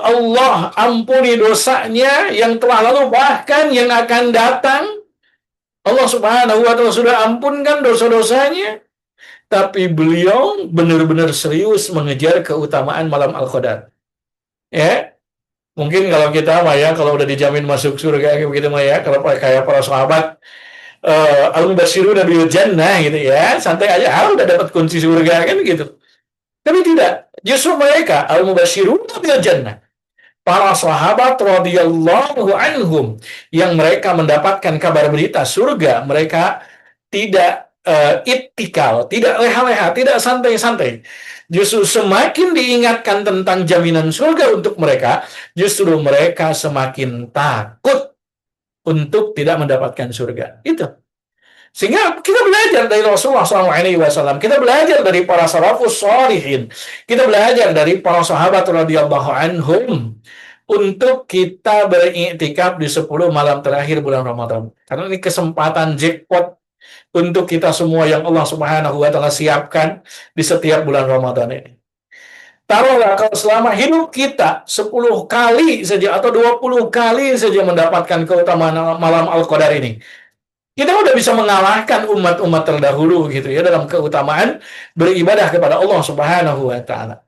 Allah ampuni dosanya yang telah lalu, bahkan yang akan datang Allah Subhanahu wa Ta'ala sudah ampunkan dosa-dosanya, tapi beliau benar-benar serius mengejar keutamaan malam Al-Qadar. Ya, mungkin kalau kita mah ya, kalau udah dijamin masuk surga begitu mah ya, kalau kayak para sahabat al-mubasyiruna bil jannah gitu ya, santai aja, udah dapat kunci surga kan gitu. Tapi tidak, justru mereka al-mubasyiruna bil jannah, para sahabat radhiyallahu anhum, yang mereka mendapatkan kabar berita surga, mereka tidak ittikal, tidak leha-leha, tidak santai-santai. Justru semakin diingatkan tentang jaminan surga untuk mereka, justru mereka semakin takut untuk tidak mendapatkan surga. Itu. Sehingga kita belajar dari Rasulullah SAW, kita belajar dari para salafus shalihin, kita belajar dari para sahabat radhiyallahu anhum untuk kita beriktikaf di 10 malam terakhir bulan Ramadan. Karena ini kesempatan jackpot untuk kita semua yang Allah Subhanahu wa Ta'ala siapkan di setiap bulan Ramadan ini. Taruhlah kalau selama hidup kita 10 kali saja atau 20 kali saja mendapatkan keutamaan malam Al-Qadar ini, kita udah bisa mengalahkan umat-umat terdahulu gitu ya dalam keutamaan beribadah kepada Allah Subhanahu wa Ta'ala.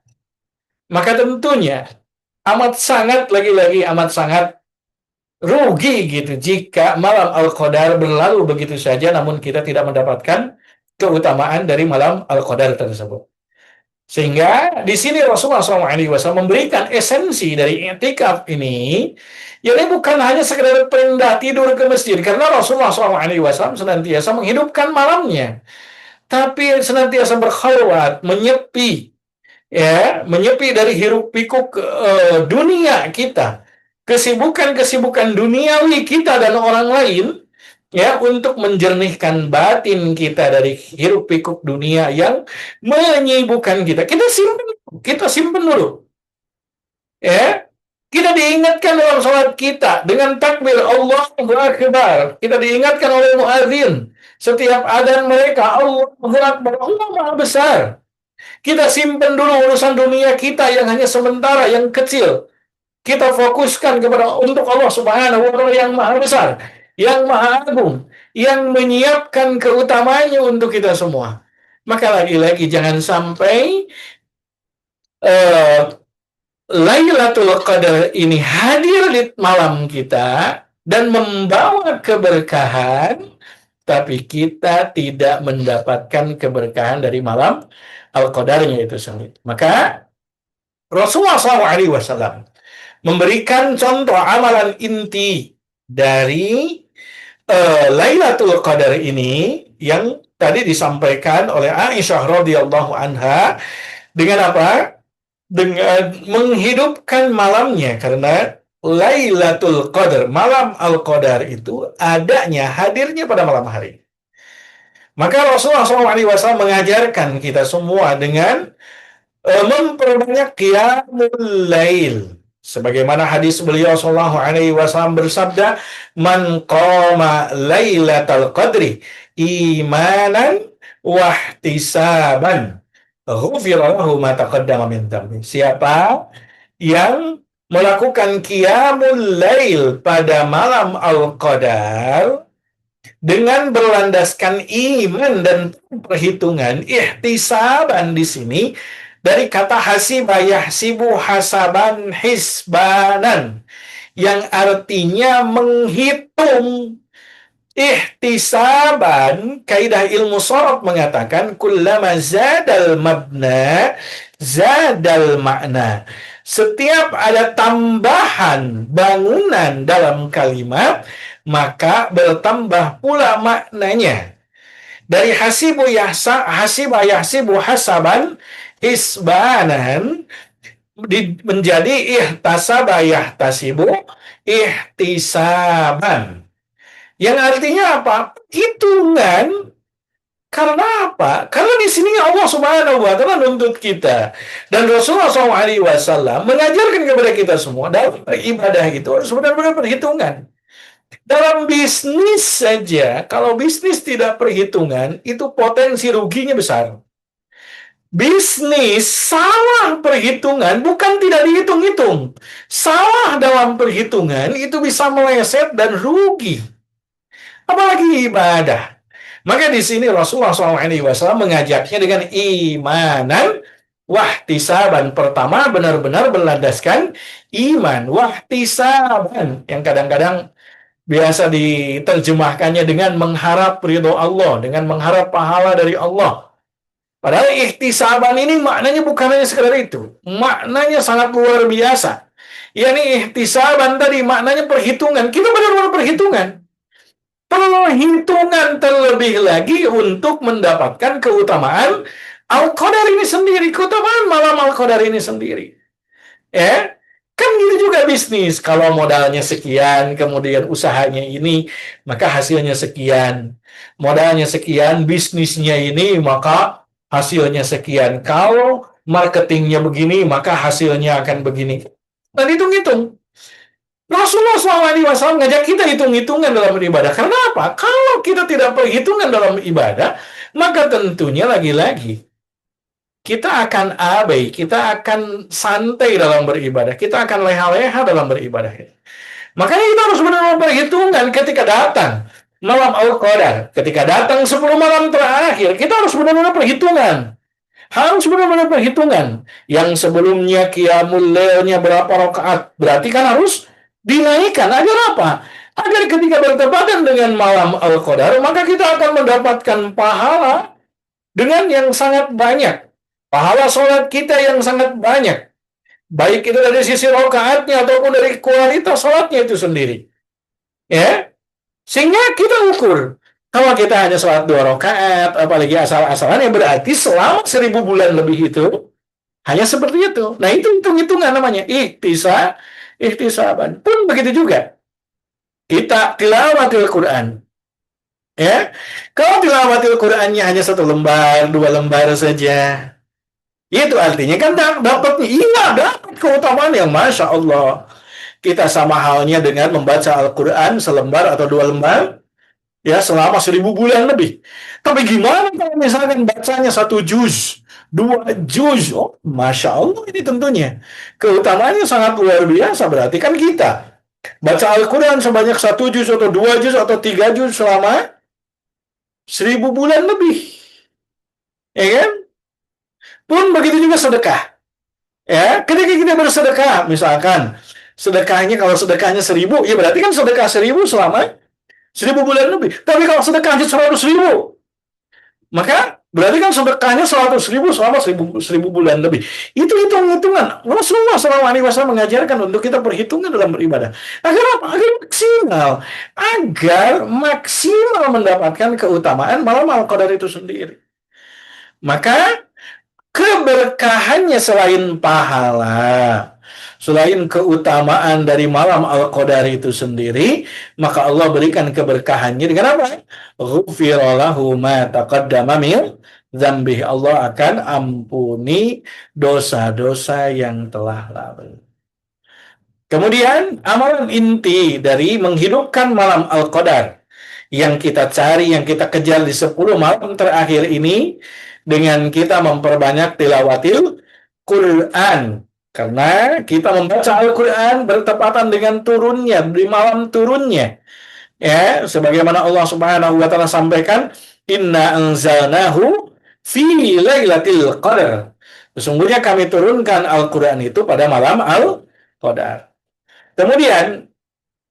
Maka tentunya amat sangat, lagi-lagi amat sangat rugi gitu jika malam Al-Qadar berlalu begitu saja namun kita tidak mendapatkan keutamaan dari malam Al-Qadar tersebut. Sehingga di sini Rasulullah SAW memberikan esensi dari i'tikaf ini, yakni bukan hanya sekedar pindah tidur ke masjid, karena Rasulullah SAW senantiasa menghidupkan malamnya, tapi senantiasa berkhalwat, menyepi, ya, menyepi dari hiruk pikuk dunia kita, kesibukan-kesibukan duniawi kita dan orang lain, ya, untuk menjernihkan batin kita dari hiruk pikuk dunia yang menyibukkan kita. Kita simpen dulu, ya. Kita diingatkan dalam salat kita dengan takbir Allahu Akbar. Kita diingatkan oleh muadzin setiap adzan mereka, Allahu Akbar, Allah Maha Besar. Kita simpen dulu urusan dunia kita yang hanya sementara, yang kecil. Kita fokuskan kepada untuk Allah Subhanahu wa Ta'ala yang Maha Besar, yang Maha Agung, yang menyiapkan keutamanya untuk kita semua. Maka lagi-lagi jangan sampai Lailatul Qadar ini hadir di malam kita dan membawa keberkahan, tapi kita tidak mendapatkan keberkahan dari malam Al-Qadarnya itu sendiri. Maka Rasulullah SAW memberikan contoh amalan inti dari Lailatul Qadar ini yang tadi disampaikan oleh Aisyah radhiyallahu anha dengan apa? Dengan menghidupkan malamnya, karena Lailatul Qadar, malam Al-Qadar itu adanya, hadirnya pada malam hari. Maka Rasulullah SAW mengajarkan kita semua dengan memperbanyak qiyamul lail. Sebagaimana hadis beliau sallallahu alaihi wasallam bersabda, "Man qama lailatal qadri imanan wahtisaban, ghufira lahu ma taqaddama min dhanbi." Siapa yang melakukan qiyamul lail pada malam Al-Qadar dengan berlandaskan iman dan perhitungan, ihtisaban di sini dari kata hasiba yahsibu hasaban hisbanan, yang artinya menghitung. Ihtisaban, kaidah ilmu sharaf mengatakan kullama zadal mabna zadal makna. Setiap ada tambahan bangunan dalam kalimat, maka bertambah pula maknanya. Dari hasiba yahsibu hasaban hisbanan, menjadi ihtasaba yahtasibu ihtisaban. Yang artinya apa? Hitungan. Karena apa? Karena di sini Allah Subhanahu wa taala menuntut kita, dan Rasulullah SAW mengajarkan kepada kita semua dalam beribadah itu harus benar-benar perhitungan. Dalam bisnis saja, kalau bisnis tidak perhitungan, itu potensi ruginya besar. Bisnis salah perhitungan bukan tidak dihitung-hitung. Salah dalam perhitungan itu bisa meleset dan rugi. Apalagi ibadah. Maka di sini Rasulullah SAW mengajaknya dengan imanan wahtisaban. Pertama benar-benar berlandaskan iman. Wahtisaban yang kadang-kadang biasa diterjemahkannya dengan mengharap ridho Allah, dengan mengharap pahala dari Allah. Padahal ihtisaban ini maknanya bukan hanya sekedar itu. Maknanya sangat luar biasa. Yani ihtisaban tadi maknanya perhitungan. Kita benar-benar perhitungan. Perhitungan terlebih lagi untuk mendapatkan keutamaan Al-Qadar ini sendiri. Keutamaan malam Al-Qadar ini sendiri. Ya, kan gitu juga bisnis. Kalau modalnya sekian, kemudian usahanya ini, maka hasilnya sekian. Modalnya sekian, bisnisnya ini, maka hasilnya sekian. Kalau marketingnya begini, maka hasilnya akan begini. Dan hitung-hitung. Rasulullah SAW ngajak kita hitung-hitungan dalam beribadah. Karena apa? Kalau kita tidak perhitungan dalam ibadah, maka tentunya lagi-lagi kita akan abai, kita akan santai dalam beribadah, kita akan leha-leha dalam beribadah. Makanya kita harus benar-benar perhitungan ketika datang malam Al-Qadar, ketika datang 10 malam terakhir, kita harus benar-benar perhitungan. Harus benar-benar perhitungan. Yang sebelumnya qiyamul lailnya berapa rakaat, berarti kan harus dinaikkan. Agar apa? Agar ketika bertepatan dengan malam Al-Qadar, maka kita akan mendapatkan pahala dengan yang sangat banyak. Pahala sholat kita yang sangat banyak. Baik itu dari sisi rakaatnya ataupun dari kualitas sholatnya itu sendiri. Ya, sehingga kita ukur. Kalau kita hanya sholat 2 rakaat, apalagi asal-asalan, ya berarti selama 1000 bulan lebih itu hanya seperti itu. Nah, itu hitung-hitungan namanya. Ihtisaban. Pun begitu juga. Kita tilawatil Quran. Ya, kalau tilawatil Qurannya hanya 1 lembar, 2 lembar saja, itu artinya kan dapat keutamaan yang Masya Allah. Kita sama halnya dengan membaca Al-Quran selembar atau 2 lembar, ya selama 1000 bulan lebih. Tapi gimana kalau misalkan bacanya 1 juz, 2 juz? Oh, Masya Allah ini tentunya. Keutamaannya sangat luar biasa. Berarti kan kita baca Al-Quran sebanyak 1 juz atau 2 juz atau 3 juz selama 1000 bulan lebih. Ya kan? Pun begitu juga sedekah. Ya, ketika kita bersedekah, misalkan sedekahnya, kalau sedekahnya 1000, ya berarti kan sedekah 1000 selama 1000 bulan lebih. Tapi kalau sedekahnya 100.000, maka berarti kan sedekahnya 100.000 selama 1000 bulan lebih. Itu hitung-hitungan. Rasulullah SAW mengajarkan untuk kita perhitungan dalam beribadah. Agar apa? Agar maksimal mendapatkan keutamaan malam Al-Qadar itu sendiri. Maka keberkahannya selain pahala, selain keutamaan dari malam Al-Qadar itu sendiri, maka Allah berikan keberkahannya dengan apa? Ghufira lahu ma taqaddama min dzambih. Allah akan ampuni dosa-dosa yang telah lalu. Kemudian amalan inti dari menghidupkan malam Al-Qadar yang kita cari, yang kita kejar di 10 malam terakhir ini, dengan kita memperbanyak tilawatil Quran. Karena kita membaca Al-Quran bertepatan dengan turunnya, di malam turunnya. Ya, sebagaimana Allah Subhanahu wa taala sampaikan, "Inna anzalnahu fi lailatul qadar." Sesungguhnya kami turunkan Al-Quran itu pada malam Al-Qadar. Kemudian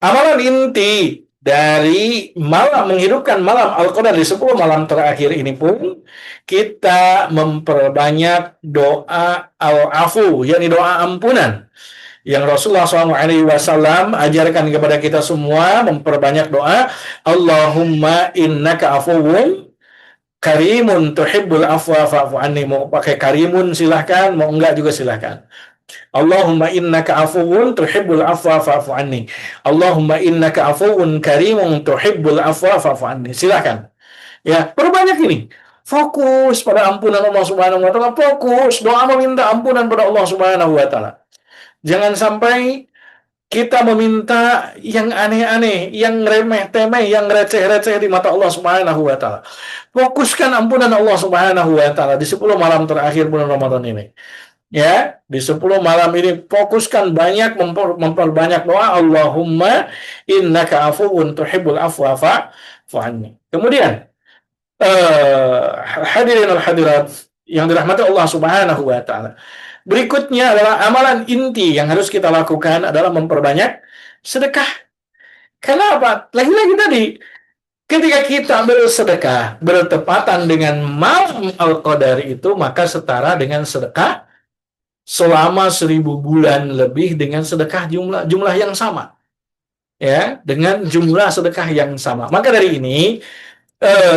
amalan inti dari menghidupkan malam Al-Qadar di 10 malam terakhir ini pun, kita memperbanyak doa al-afu, yakni doa ampunan. Yang Rasulullah SAW ajarkan kepada kita semua, memperbanyak doa, Allahumma innaka afuwun karimun tuhibbul afwa fa'fu anni. Mau pakai karimun silahkan, mau enggak juga silahkan. Allahumma innaka afuwun tuhibbul afwa fa'fu anni. Allahumma innaka afuwun karimun tuhibbul afwa fa'fu anni. Silakan. Ya, perbanyak ini. Fokus pada ampunan Allah Subhanahu wa taala, fokus doa meminta ampunan pada Allah Subhanahu wa taala. Jangan sampai kita meminta yang aneh-aneh, yang remeh-temeh, yang receh-receh di mata Allah Subhanahu wa taala. Fokuskan ampunan Allah Subhanahu wa taala di 10 malam terakhir bulan Ramadan ini. Ya, di 10 malam ini fokuskan banyak memperbanyak doa, Allahumma innaka afuwun tuhibbul afwa fa'fu anni. Kemudian hadirin al hadirat yang dirahmati Allah Subhanahu wa taala. Berikutnya adalah amalan inti yang harus kita lakukan adalah memperbanyak sedekah. Kenapa? Lagi-lagi tadi, ketika kita bersedekah bertepatan dengan malam Al-Qadar itu, maka setara dengan sedekah selama 1000 bulan lebih dengan sedekah jumlah yang sama. Ya, dengan jumlah sedekah yang sama. Maka dari ini,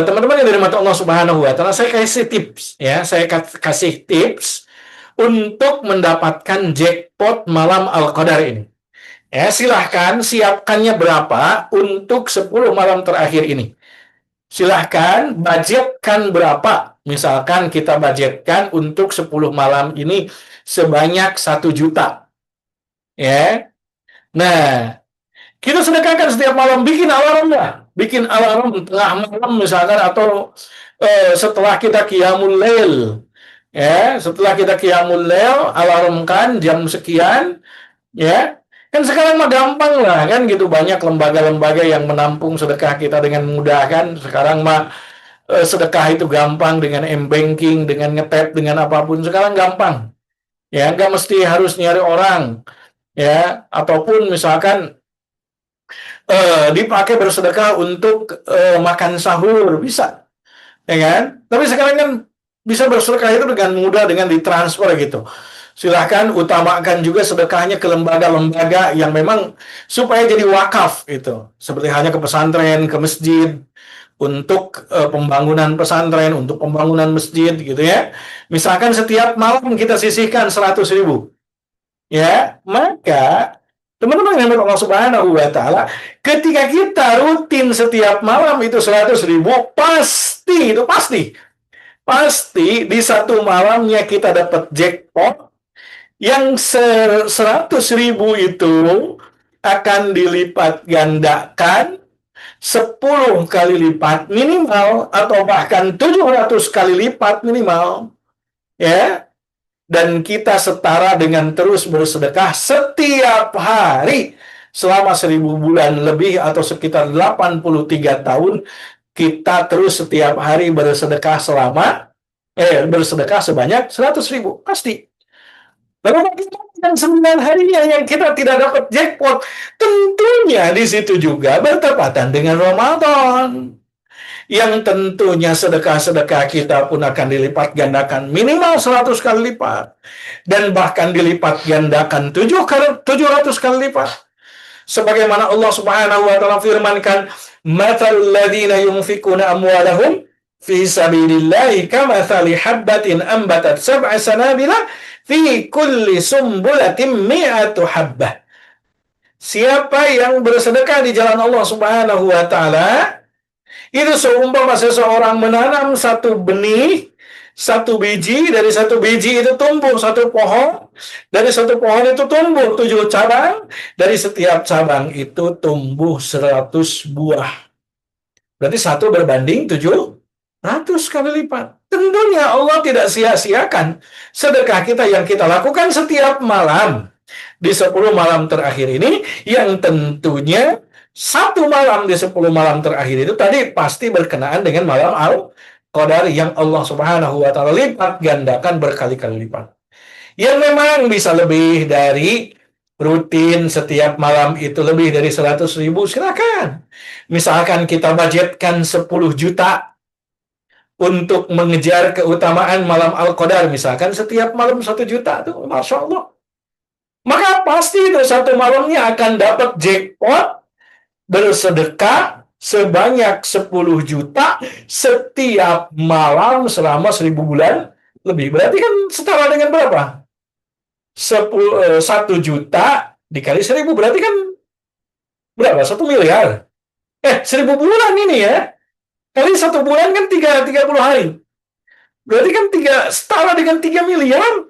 teman-teman yang dirahmati Allah Subhanahu wa taala, saya kasih tips ya, saya kasih tips untuk mendapatkan jackpot malam Al-Qadar ini. Ya, silahkan siapkannya berapa untuk 10 malam terakhir ini. Silahkan budgetkan berapa. Misalkan kita budgetkan untuk 10 malam ini sebanyak 1 juta. Ya. Nah, kita sedekahkan setiap malam, bikin alarm lah. Bikin alarm tengah malam misalkan, atau setelah kita qiyamul lail. Ya, setelah kita qiyamul lail, alarmkan jam sekian, ya. Kan sekarang mah gampang lah, kan gitu, banyak lembaga-lembaga yang menampung sedekah kita dengan mudah, kan. Sekarang mah sedekah itu gampang dengan m-banking, dengan ngetap, dengan apapun sekarang gampang. Ya, nggak mesti harus nyari orang, ya. Ataupun misalkan dipakai bersedekah untuk makan sahur, bisa. Ya kan? Tapi sekarang kan bisa bersedekah itu dengan mudah, dengan ditransfer gitu. Silahkan utamakan juga sedekahnya ke lembaga-lembaga yang memang supaya jadi wakaf itu. Seperti halnya ke pesantren, ke masjid, untuk pembangunan pesantren, untuk pembangunan masjid gitu ya. Misalkan setiap malam kita sisihkan 100.000. Ya, maka teman-teman yang Allah Subhanahu wa taala, ketika kita rutin setiap malam itu 100.000, pasti di satu malamnya kita dapat jackpot yang 100.000 itu akan dilipat gandakan 10 kali lipat minimal, atau bahkan 700 kali lipat minimal, ya. Dan kita setara dengan terus bersedekah setiap hari selama 1000 bulan lebih, atau sekitar 83 tahun kita terus setiap hari bersedekah bersedekah sebanyak 100.000 pasti. Lalu bagaimana 9 harinya yang kita tidak dapat jackpot? Tentunya di situ juga bertepatan dengan Ramadan, yang tentunya sedekah-sedekah kita pun akan dilipat gandakan minimal 100 kali lipat, dan bahkan dilipat gandakan 700 kali lipat. Sebagaimana Allah Subhanahu wa taala firmankan, "Matsalul ladzina yunfikuna amwalahum fi sabilillahi kamatsali habbatin ambatat sab'a sanabila fi kulli sumbulatin mi'atu habbah." Siapa yang bersedekah di jalan Allah Subhanahu wa taala, itu seumpama seseorang menanam satu benih, satu biji, dari satu biji itu tumbuh satu pohon, dari satu pohon itu tumbuh 7 cabang, dari setiap cabang itu tumbuh 100 buah. Berarti 1 berbanding 700 kali lipat. Tentunya Allah tidak sia-siakan sedekah kita yang kita lakukan setiap malam di 10 malam terakhir ini, yang tentunya 1 malam di 10 malam terakhir itu tadi pasti berkenaan dengan malam Al-Qadar yang Allah Subhanahu wa taala lipat gandakan berkali-kali lipat. Yang memang bisa lebih dari rutin setiap malam itu lebih dari 100.000, silakan. Misalkan kita budgetkan 10 juta untuk mengejar keutamaan malam Al-Qadar, misalkan setiap malam 1 juta tuh, Masya Allah. Maka pasti itu 1 malamnya akan dapat jackpot bersedekah sebanyak 10 juta setiap malam selama 1000 bulan lebih. Berarti kan setara dengan berapa? 1 juta dikali 1.000 berarti kan berapa? 1 miliar. 1.000 bulan ini ya. Kali 1 bulan kan 30 hari. Berarti kan setara dengan 3 miliar.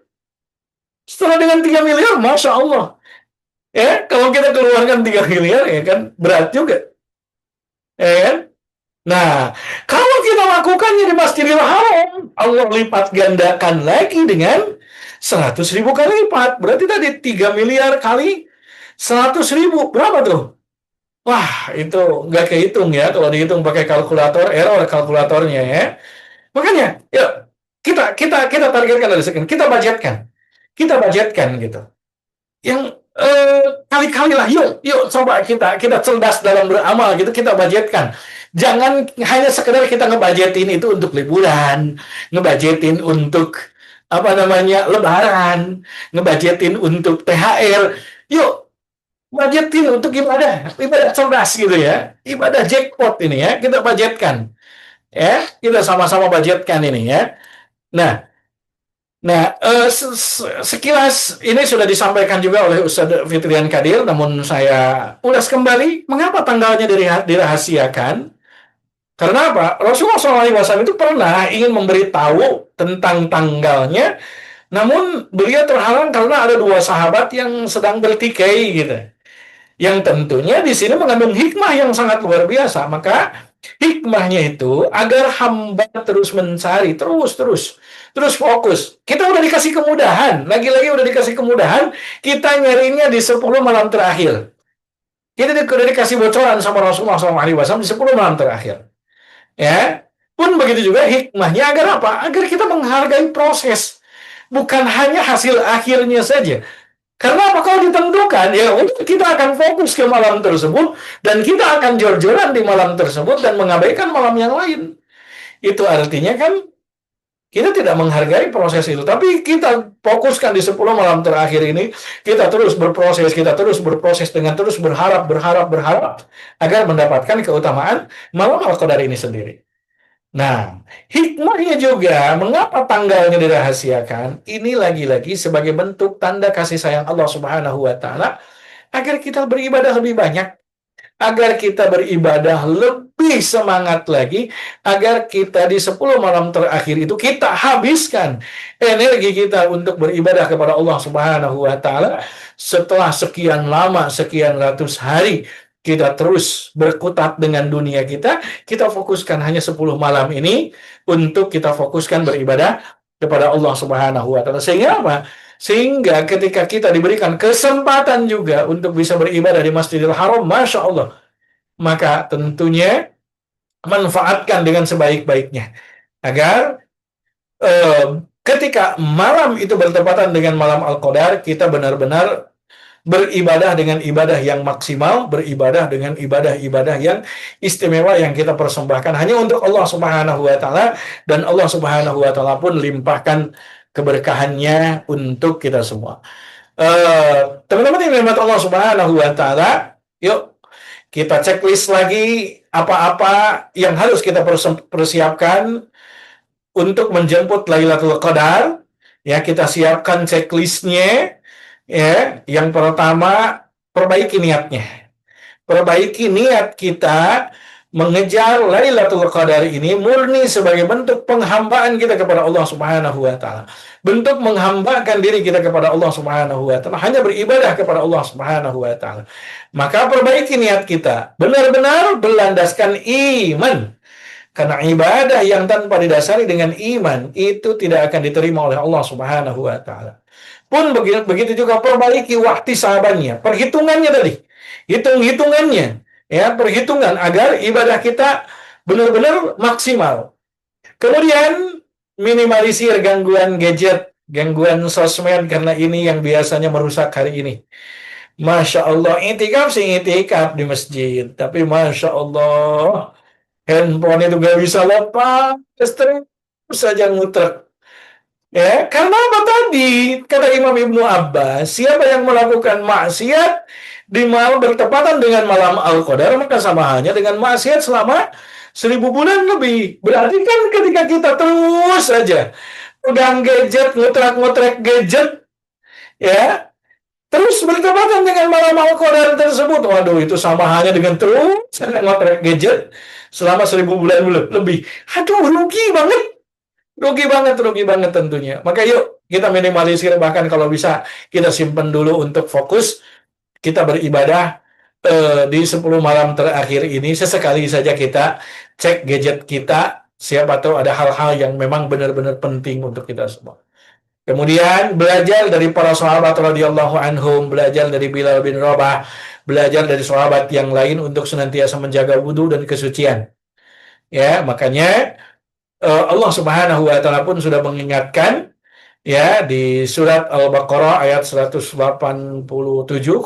Setara dengan 3 miliar, Masya Allah. Ya, kalau kita keluarkan 3 miliar, ya kan, berat juga. Ya kan? Nah, kalau kita lakukannya di Masjidil Haram, Allah lipat gandakan lagi dengan 100.000 kali lipat. Berarti tadi 3 miliar kali 100.000. Berapa tuh? Wah, itu nggak kehitung ya. Kalau dihitung pakai kalkulator, error kalkulatornya ya. Makanya, yuk, kita targetkan dari sekian. Kita budgetkan gitu. Yang kali-kali lah, yuk coba kita cerdas dalam beramal gitu, kita budgetkan. Jangan hanya sekedar kita ngebudgetin itu untuk liburan, ngebudgetin untuk apa namanya lebaran, ngebudgetin untuk THR. Yuk budgetin untuk ibadah cerdas gitu ya, ibadah jackpot ini ya, kita budgetkan. Ya, kita sama-sama budgetkan ini ya. Nah, sekilas ini sudah disampaikan juga oleh Ustadz Fitrian Kadir, namun saya ulas kembali, mengapa tanggalnya dirahasiakan? Karena apa? Rasulullah SAW itu pernah ingin memberitahu tentang tanggalnya, namun beliau terhalang karena ada 2 sahabat yang sedang bertikai gitu. Yang tentunya di sini mengandung hikmah yang sangat luar biasa. Maka hikmahnya itu agar hamba terus mencari, terus fokus. Kita udah dikasih kemudahan, lagi-lagi udah dikasih kemudahan, kita nyarinya di 10 malam terakhir. Kita udah dikasih bocoran sama Rasulullah SAW di 10 malam terakhir. Ya, pun begitu juga hikmahnya agar apa? Agar kita menghargai proses, bukan hanya hasil akhirnya saja. Karena apa? Kalau ditentukan, ya kita akan fokus ke malam tersebut, dan kita akan jor-joran di malam tersebut, dan mengabaikan malam yang lain. Itu artinya kan, kita tidak menghargai proses itu. Tapi kita fokuskan di 10 malam terakhir ini, kita terus berproses dengan terus berharap, agar mendapatkan keutamaan malam Al-Qadar ini sendiri. Nah, hikmahnya juga, mengapa tanggalnya dirahasiakan? Ini lagi-lagi sebagai bentuk tanda kasih sayang Allah Subhanahu wa Ta'ala, agar kita beribadah lebih banyak, agar kita beribadah lebih semangat lagi, agar kita di 10 malam terakhir itu kita habiskan energi kita untuk beribadah kepada Allah Subhanahu wa Ta'ala. Setelah sekian lama, sekian ratus hari kita terus berkutat dengan dunia kita fokuskan hanya 10 malam ini untuk kita fokuskan beribadah kepada Allah Subhanahu wa Ta'ala. Sehingga apa? Sehingga ketika kita diberikan kesempatan juga untuk bisa beribadah di Masjidil Haram, Masya Allah, maka tentunya manfaatkan dengan sebaik-baiknya. Agar ketika malam itu bertepatan dengan malam Al-Qadar, kita benar-benar beribadah dengan ibadah yang maksimal, beribadah dengan ibadah-ibadah yang istimewa yang kita persembahkan hanya untuk Allah Subhanahu wa Ta'ala, dan Allah Subhanahu wa Ta'ala pun limpahkan keberkahannya untuk kita semua. Teman-teman yang dirahmati Allah Subhanahu wa Ta'ala, yuk kita checklist lagi apa-apa yang harus kita persiapkan untuk menjemput Lailatul Qadar. Ya, kita siapkan checklistnya. Ya, yang pertama, perbaiki niatnya. Perbaiki niat kita mengejar Lailatul Qadar ini murni sebagai bentuk penghambaan kita kepada Allah Subhanahu wa Ta'ala. Bentuk menghambakan diri kita kepada Allah Subhanahu wa Ta'ala, hanya beribadah kepada Allah Subhanahu wa Ta'ala. Maka perbaiki niat kita, benar-benar berlandaskan iman. Karena ibadah yang tanpa didasari dengan iman itu tidak akan diterima oleh Allah Subhanahu wa Ta'ala. Pun begitu juga perbaiki waktu sahabatnya, perhitungannya tadi, hitungannya, ya, perhitungan agar ibadah kita benar-benar maksimal. Kemudian minimalisir gangguan gadget, gangguan sosmed, karena ini yang biasanya merusak hari ini. Masya Allah, itikaf sih itikaf di masjid, tapi Masya Allah, handphone itu gak bisa lepas, terus saja ngutrek. Ya, karena apa tadi? Kata Imam Ibnu Abbas, siapa yang melakukan maksiat di malam bertepatan dengan malam Al-Qadar, maka sama halnya dengan maksiat selama 1000 bulan lebih. Berarti kan ketika kita terus saja pegang gadget, ngotrek gadget, Ya, terus bertepatan dengan malam Al-Qadar tersebut. Waduh, itu sama halnya dengan terus ngotrek gadget selama 1000 bulan lebih. Aduh, rugi banget tentunya. Maka yuk kita minimalisir, bahkan kalau bisa kita simpan dulu untuk fokus kita beribadah di 10 malam terakhir ini. Sesekali saja kita cek gadget kita, siapa tahu ada hal-hal yang memang benar-benar penting untuk kita semua. Kemudian belajar dari para sahabat radhiyallahu anhum, belajar dari Bilal bin Rabah, belajar dari sahabat yang lain untuk senantiasa menjaga wudhu dan kesucian. Ya, makanya Allah Subhanahu wa taala pun sudah mengingatkan ya di surat Al-Baqarah ayat 187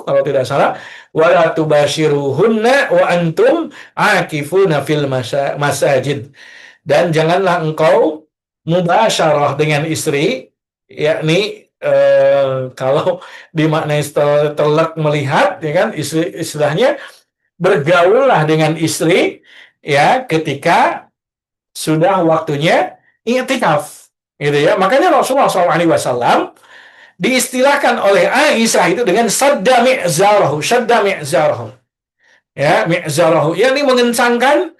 kalau tidak salah, wala tubashiruhunna wa antum akifuna fil masajid, dan janganlah engkau mubasyarah dengan istri, yakni kalau dimaknai telak melihat, ya kan, istilahnya bergaullah dengan istri ya ketika sudah waktunya i'tikaf, gitu ya. Makanya Rasulullah SAW diistilahkan oleh Aisyah itu dengan syadda mi'zarahu, ya, mi'zarahu, yakni mengencangkan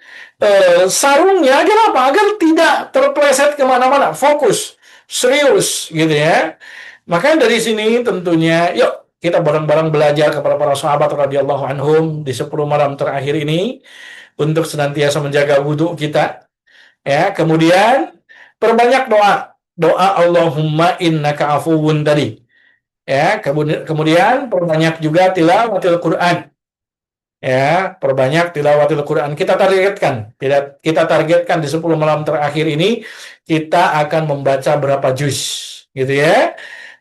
sarungnya agar apa? Agar tidak terpleset kemana-mana, fokus, serius, gitu ya. Maka dari sini tentunya, yuk kita bareng-bareng belajar kepada para sahabat radhiyallahu anhum di 10 malam terakhir ini untuk senantiasa menjaga wudhu kita. Ya, kemudian perbanyak doa Allahumma innaka afuwun tadi. Ya, kemudian perbanyak juga tilawatil Quran. Ya, perbanyak tilawatil Quran. Kita targetkan di 10 malam terakhir ini kita akan membaca berapa juz, gitu ya.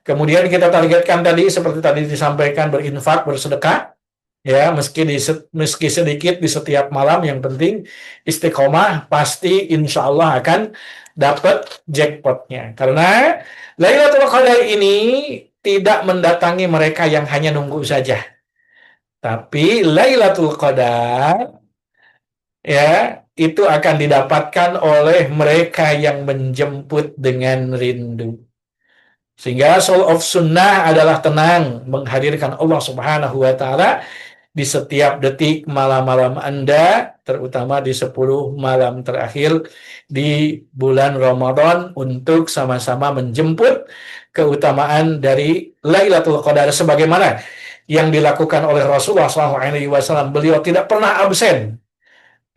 Kemudian kita targetkan tadi seperti tadi disampaikan, berinfak, bersedekah. Ya, meski sedikit di setiap malam, yang penting istiqomah, pasti insya Allah akan dapat jackpotnya. Karena Lailatul Qadar ini tidak mendatangi mereka yang hanya nunggu saja, tapi Lailatul Qadar ya itu akan didapatkan oleh mereka yang menjemput dengan rindu. Sehingga soul of sunnah adalah tenang menghadirkan Allah Subhanahu wa taala di setiap detik malam-malam Anda, terutama di 10 malam terakhir di bulan Ramadan, untuk sama-sama menjemput keutamaan dari Lailatul Qadar sebagaimana yang dilakukan oleh Rasulullah SAW. Beliau tidak pernah absen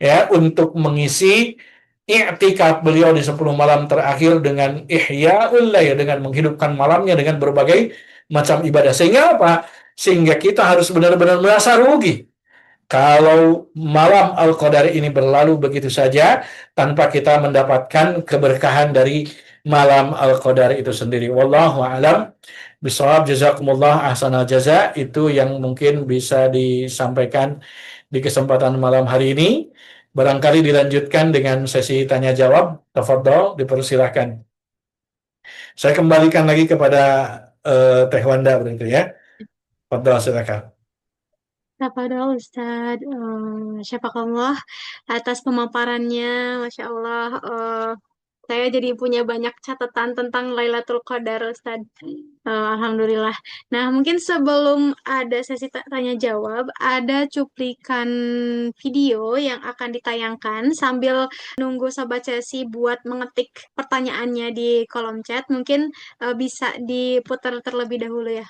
ya untuk mengisi i'tikaf beliau di 10 malam terakhir dengan ihya'ul lail, dengan menghidupkan malamnya dengan berbagai macam ibadah. Sehingga apa? Sehingga kita harus benar-benar merasa rugi kalau malam Al-Qadar ini berlalu begitu saja tanpa kita mendapatkan keberkahan dari malam Al-Qadar itu sendiri. Wallahu a'lam bishawab. Jazakumullah ahsanal jaza. Itu yang mungkin bisa disampaikan di kesempatan malam hari ini. Barangkali dilanjutkan dengan sesi tanya jawab. Tafadhol, dipersilahkan. Saya kembalikan lagi kepada Teh Wanda begitu ya. Tafadhol, silakan. Tafadhol Ustaz, syafakallah atas pemaparannya, Masya Allah. Saya jadi punya banyak catatan tentang Lailatul Qadar, Ustaz. Alhamdulillah. Nah, mungkin sebelum ada sesi tanya jawab, ada cuplikan video yang akan ditayangkan sambil nunggu Sobat Sesi buat mengetik pertanyaannya di kolom chat. Mungkin bisa diputar terlebih dahulu ya.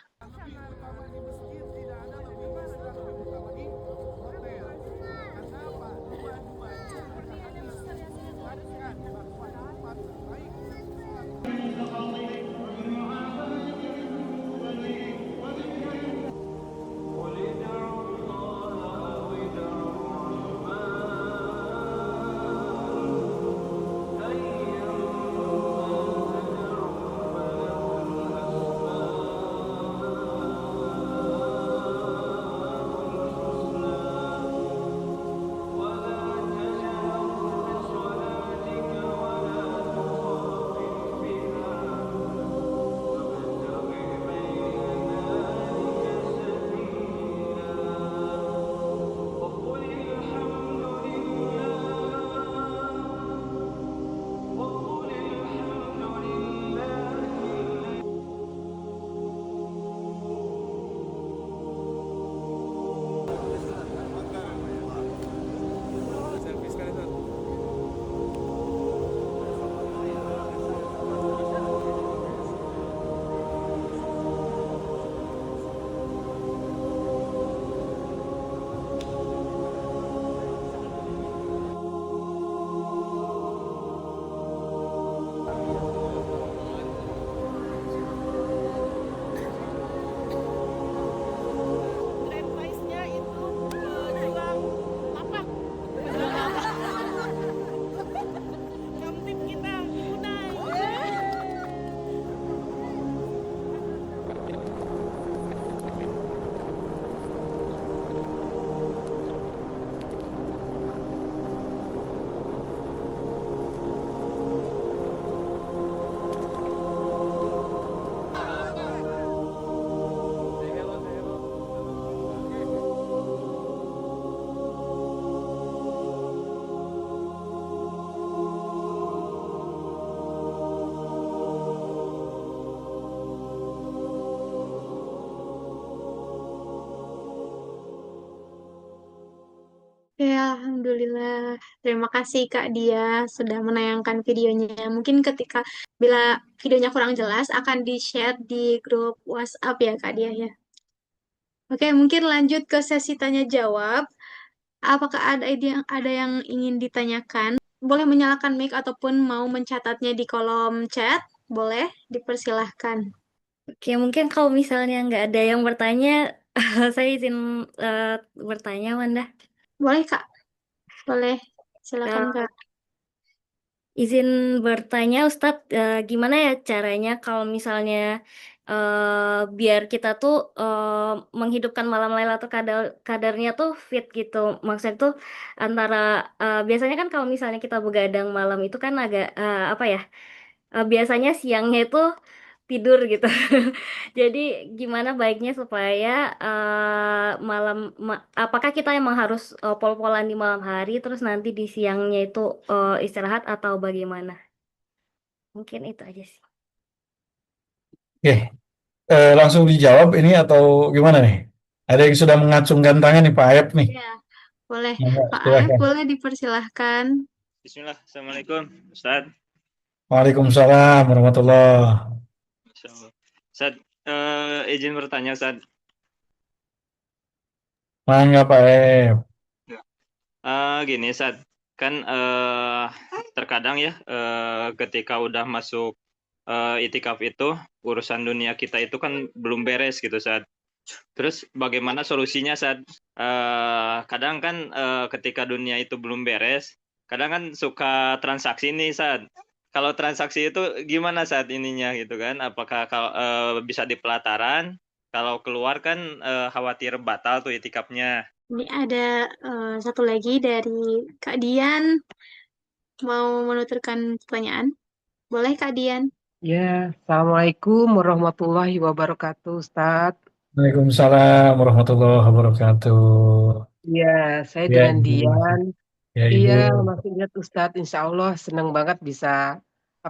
Alhamdulillah. Terima kasih Kak Dia sudah menayangkan videonya. Mungkin bila videonya kurang jelas akan di-share di grup WhatsApp ya Kak Dia ya. Oke, mungkin lanjut ke sesi tanya jawab. Apakah ada yang ingin ditanyakan? Boleh menyalakan mic ataupun mau mencatatnya di kolom chat. Boleh, dipersilahkan. Oke, mungkin kalau misalnya nggak ada yang bertanya, saya izin eh, bertanya, Wanda. Boleh Kak, boleh. Silakan Eh, Kak. izin bertanya, Ustadz, gimana ya caranya kalau misalnya biar kita tuh menghidupkan malam Lailatul Qadarnya tuh fit gitu. Maksudnya tuh antara biasanya kan kalau misalnya kita begadang malam itu kan agak apa ya? Biasanya siangnya itu tidur gitu. Jadi gimana baiknya supaya apakah kita emang harus pol-polan di malam hari terus nanti di siangnya itu istirahat atau bagaimana? Mungkin itu aja sih. Oke, langsung dijawab ini atau gimana nih? Ada yang sudah mengacungkan tangan nih Pak Ayep nih. Ya, boleh. Monggo, Pak Aep, silakan. boleh dipersilahkan. Bismillah, Assalamualaikum, Ustaz. Waalaikumsalam warahmatullah. Insyaallah. Ustaz, izin bertanya, Ustaz. Mangga Pak Ayep. Gini, Ustaz, kan terkadang ya ketika udah masuk itikaf itu, urusan dunia kita itu kan belum beres gitu, Ustaz. Terus bagaimana solusinya, Ustaz? Kadang kan ketika dunia itu belum beres, kadang kan suka transaksi nih, Ustaz. Kalau transaksi itu gimana saat ininya gitu kan? Apakah kalau bisa di pelataran? Kalau keluar kan khawatir batal tuh itikafnya. Ini ada satu lagi dari Kak Dian. Mau menuturkan pertanyaan? Boleh Kak Dian? Ya, Assalamualaikum warahmatullahi wabarakatuh, Ustadz. Waalaikumsalam warahmatullahi wabarakatuh. Ya, saya Ya dengan Ibu, Dian. ya Iya, Ibu. masih ingat Ustadz. Insya Allah senang banget bisa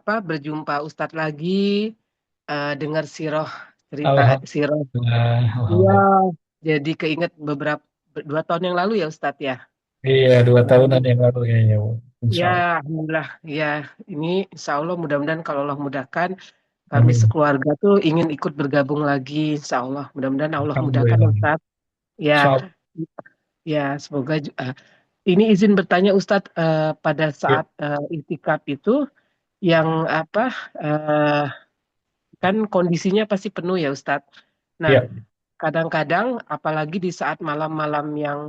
berjumpa Ustadz lagi, dengar sirah. Alhamdulillah, Iya, alhamdulillah. jadi keinget beberapa 2 tahun yang lalu ya Ustadz ya. Iya, 2 tahunan yang lalu kayaknya Bu. Insya Ya, Allah. alhamdulillah. Ya, ini Insya Allah mudah-mudahan kalau Allah mudahkan kami Amin. sekeluarga tuh ingin ikut bergabung lagi. Insya Allah, mudah-mudahan Allah mudahkan Alhamdulillah. Ustadz. Ya, Insya Allah. ya, semoga ini izin bertanya Ustadz, pada Ya, saat itikaf itu yang eh, kan kondisinya pasti penuh ya Ustadz. Nah, ya, kadang-kadang apalagi di saat malam-malam yang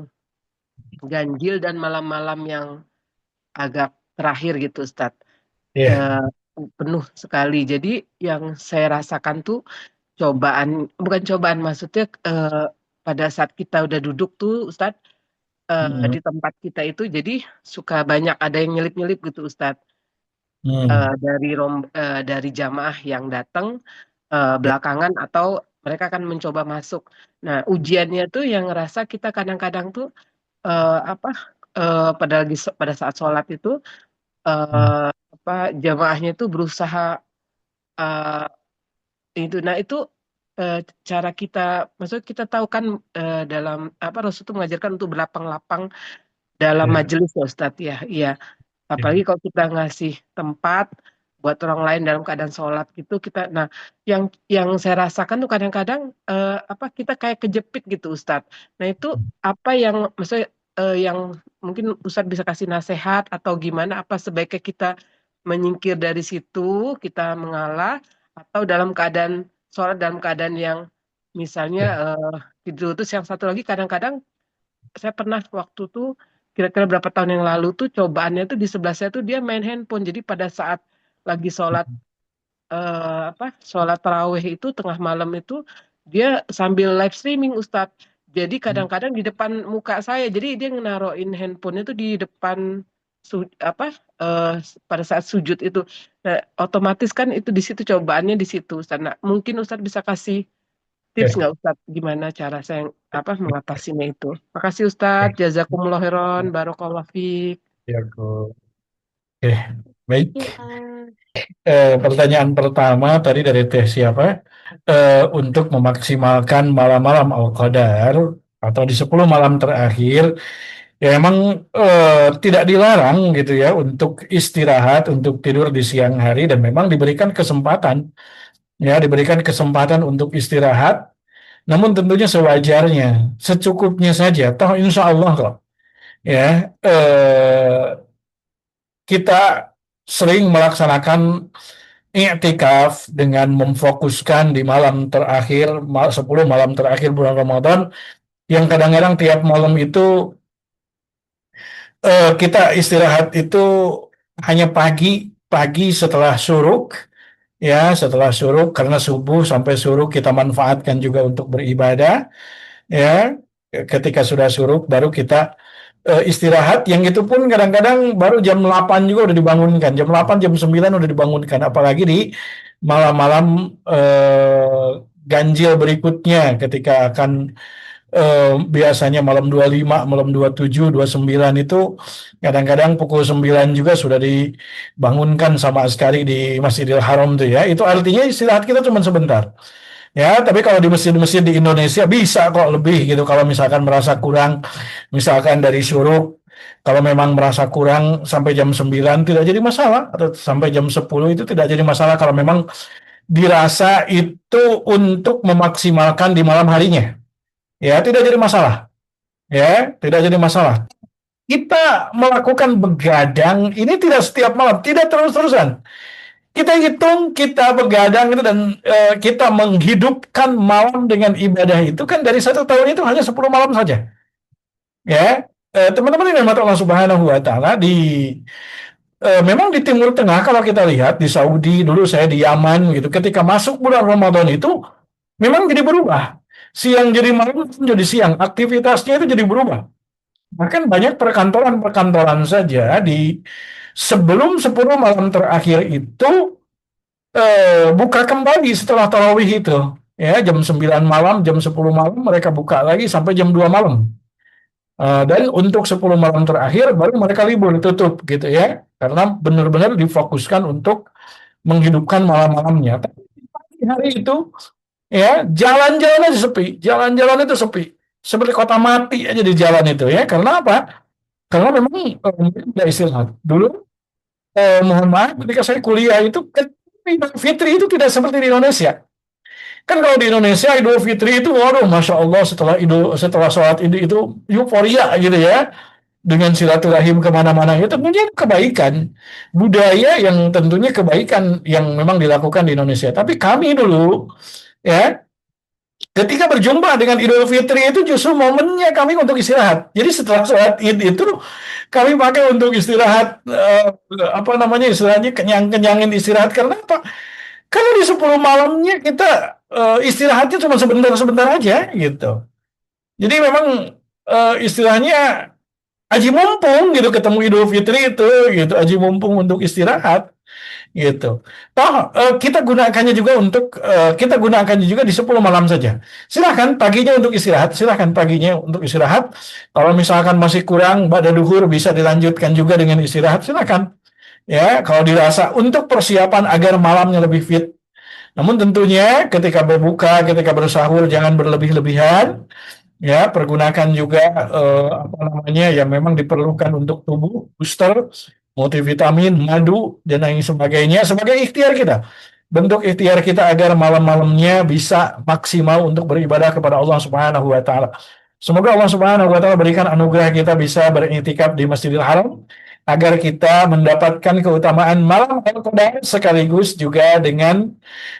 ganjil dan malam-malam yang agak terakhir gitu Ustadz, ya. eh, penuh sekali. Jadi yang saya rasakan tuh cobaan, bukan cobaan maksudnya, pada saat kita udah duduk tuh Ustadz, Hmm, di tempat kita itu jadi suka banyak ada yang nyelip-nyelip gitu Ustadz, hmm. dari jamaah yang datang Ya, belakangan atau mereka akan mencoba masuk. Nah, ujiannya tuh yang ngerasa kita kadang-kadang tuh eh, apa pada saat sholat itu hmm. jamaahnya itu berusaha eh, itu. Nah, itu eh, cara kita, maksudnya kita tahu kan dalam Rasul itu mengajarkan untuk berlapang-lapang dalam Ya, majelis ya Ustadz ya. Iya. ya, Apalagi kalau kita ngasih tempat buat orang lain dalam keadaan sholat gitu kita. Nah, yang saya rasakan tuh kadang-kadang kita kayak kejepit gitu Ustadz. Nah, itu apa yang maksudnya yang mungkin Ustadz bisa kasih nasihat atau gimana, apa sebaiknya kita menyingkir dari situ, kita mengalah, atau dalam keadaan sholat dalam keadaan yang misalnya ya. tidur. Terus yang satu lagi kadang-kadang saya pernah waktu tuh kira-kira berapa tahun yang lalu tuh cobaannya tuh di sebelah saya tuh dia main handphone. Jadi pada saat lagi sholat tarawih itu tengah malam itu dia sambil live streaming Ustadz. Jadi kadang-kadang di depan muka saya. Jadi dia naruhin handphonenya tuh di depan su- apa eh, pada saat sujud itu. Nah, otomatis kan itu di situ cobaannya di situ Ustadz. Nah, mungkin Ustadz bisa kasih tips Oke, nggak Ustadz gimana cara saya mengatasinya itu. Makasih Ustadz, oke. jazakumullah khairan, barakallahu fiik. Ya, Bu. Oke, baik. Ya, Pertanyaan pertama tadi dari Teh siapa? Untuk memaksimalkan malam-malam Al-Qadar atau di 10 malam terakhir, Ya emang tidak dilarang gitu ya untuk istirahat, untuk tidur di siang hari dan memang diberikan kesempatan, ya diberikan kesempatan untuk istirahat, namun tentunya sewajarnya, secukupnya saja. Toh insya Allah kok, ya kita sering melaksanakan i'tikaf dengan memfokuskan di malam terakhir, 10 malam terakhir bulan Ramadan, yang kadang-kadang tiap malam itu kita istirahat itu hanya pagi setelah syuruk, ya setelah syuruk karena subuh sampai syuruk kita manfaatkan juga untuk beribadah, ya ketika sudah syuruk baru kita istirahat, yang itu pun kadang-kadang baru jam 8 juga udah dibangunkan, jam 8 jam 9 udah dibangunkan, apalagi di malam-malam ganjil berikutnya ketika akan biasanya malam 25, malam 27, 29 itu kadang-kadang pukul 9 juga sudah dibangunkan sama askari di Masjidil Haram tuh ya. Itu artinya istirahat kita cuma sebentar. Ya, tapi kalau di masjid-masjid di Indonesia bisa kok lebih gitu kalau misalkan merasa kurang, misalkan dari syuruk, kalau memang merasa kurang sampai jam 9 tidak jadi masalah, atau sampai jam 10 itu tidak jadi masalah kalau memang dirasa itu untuk memaksimalkan di malam harinya. Ya, tidak jadi masalah. Ya, tidak jadi masalah. Kita melakukan begadang ini tidak setiap malam, tidak terus-terusan. Kita hitung, kita begadang itu dan kita menghidupkan malam dengan ibadah itu kan dari 1 tahun itu hanya 10 malam saja. Ya, teman-teman yang dirahmati Allah Subhanahu Wa Taala memang di Timur Tengah kalau kita lihat di Saudi dulu saya di Yaman gitu, ketika masuk bulan Ramadan itu memang jadi berubah. Siang jadi malam jadi siang, aktivitasnya itu jadi berubah. Bahkan banyak perkantoran-perkantoran saja di sebelum 10 malam terakhir itu buka kembali setelah tarawih itu. Ya, jam 9 malam, jam 10 malam mereka buka lagi sampai jam 2 malam. Dan untuk 10 malam terakhir baru mereka libur tutup gitu ya. Karena benar-benar difokuskan untuk menghidupkan malam-malamnya. Tapi hari itu ya jalan-jalan aja sepi, jalan-jalan itu sepi. Seperti kota mati aja di jalan itu ya. Karena apa? Karena memang tidak istirahat. Dulu mohon maaf ketika saya kuliah itu Idul Fitri itu tidak seperti di Indonesia. Kan kalau di Indonesia Idul Fitri itu waduh Masya Allah setelah sholat itu euforia gitu ya. Dengan silaturahim kemana-mana itu tentunya kebaikan. Budaya yang tentunya kebaikan yang memang dilakukan di Indonesia. Tapi kami dulu ya ketika berjumpa dengan Idul Fitri itu justru momennya kami untuk istirahat. Jadi setelah sholat Id itu kami pakai untuk istirahat, apa namanya istilahnya kenyang-kenyangin istirahat. Karena apa? Karena di 10 malamnya kita istirahatnya cuma sebentar-sebentar aja gitu. Jadi memang istilahnya aji mumpung gitu ketemu Idul Fitri itu gitu, aji mumpung untuk istirahat gitu. Toh kita gunakannya juga di 10 malam saja. Silahkan paginya untuk istirahat, silahkan paginya untuk istirahat. Kalau misalkan masih kurang pada duhur bisa dilanjutkan juga dengan istirahat, silahkan. Ya, kalau dirasa untuk persiapan agar malamnya lebih fit. Namun tentunya ketika berbuka, ketika bersahur jangan berlebih-lebihan. Ya, pergunakan juga apa namanya yang memang diperlukan untuk tubuh, booster, multivitamin, madu dan lain sebagainya sebagai ikhtiar kita. Bentuk ikhtiar kita agar malam-malamnya bisa maksimal untuk beribadah kepada Allah Subhanahu wa taala. Semoga Allah Subhanahu wa taala berikan anugerah kita bisa beriktikaf di Masjidil Haram agar kita mendapatkan keutamaan malam Al-Qadar sekaligus juga dengan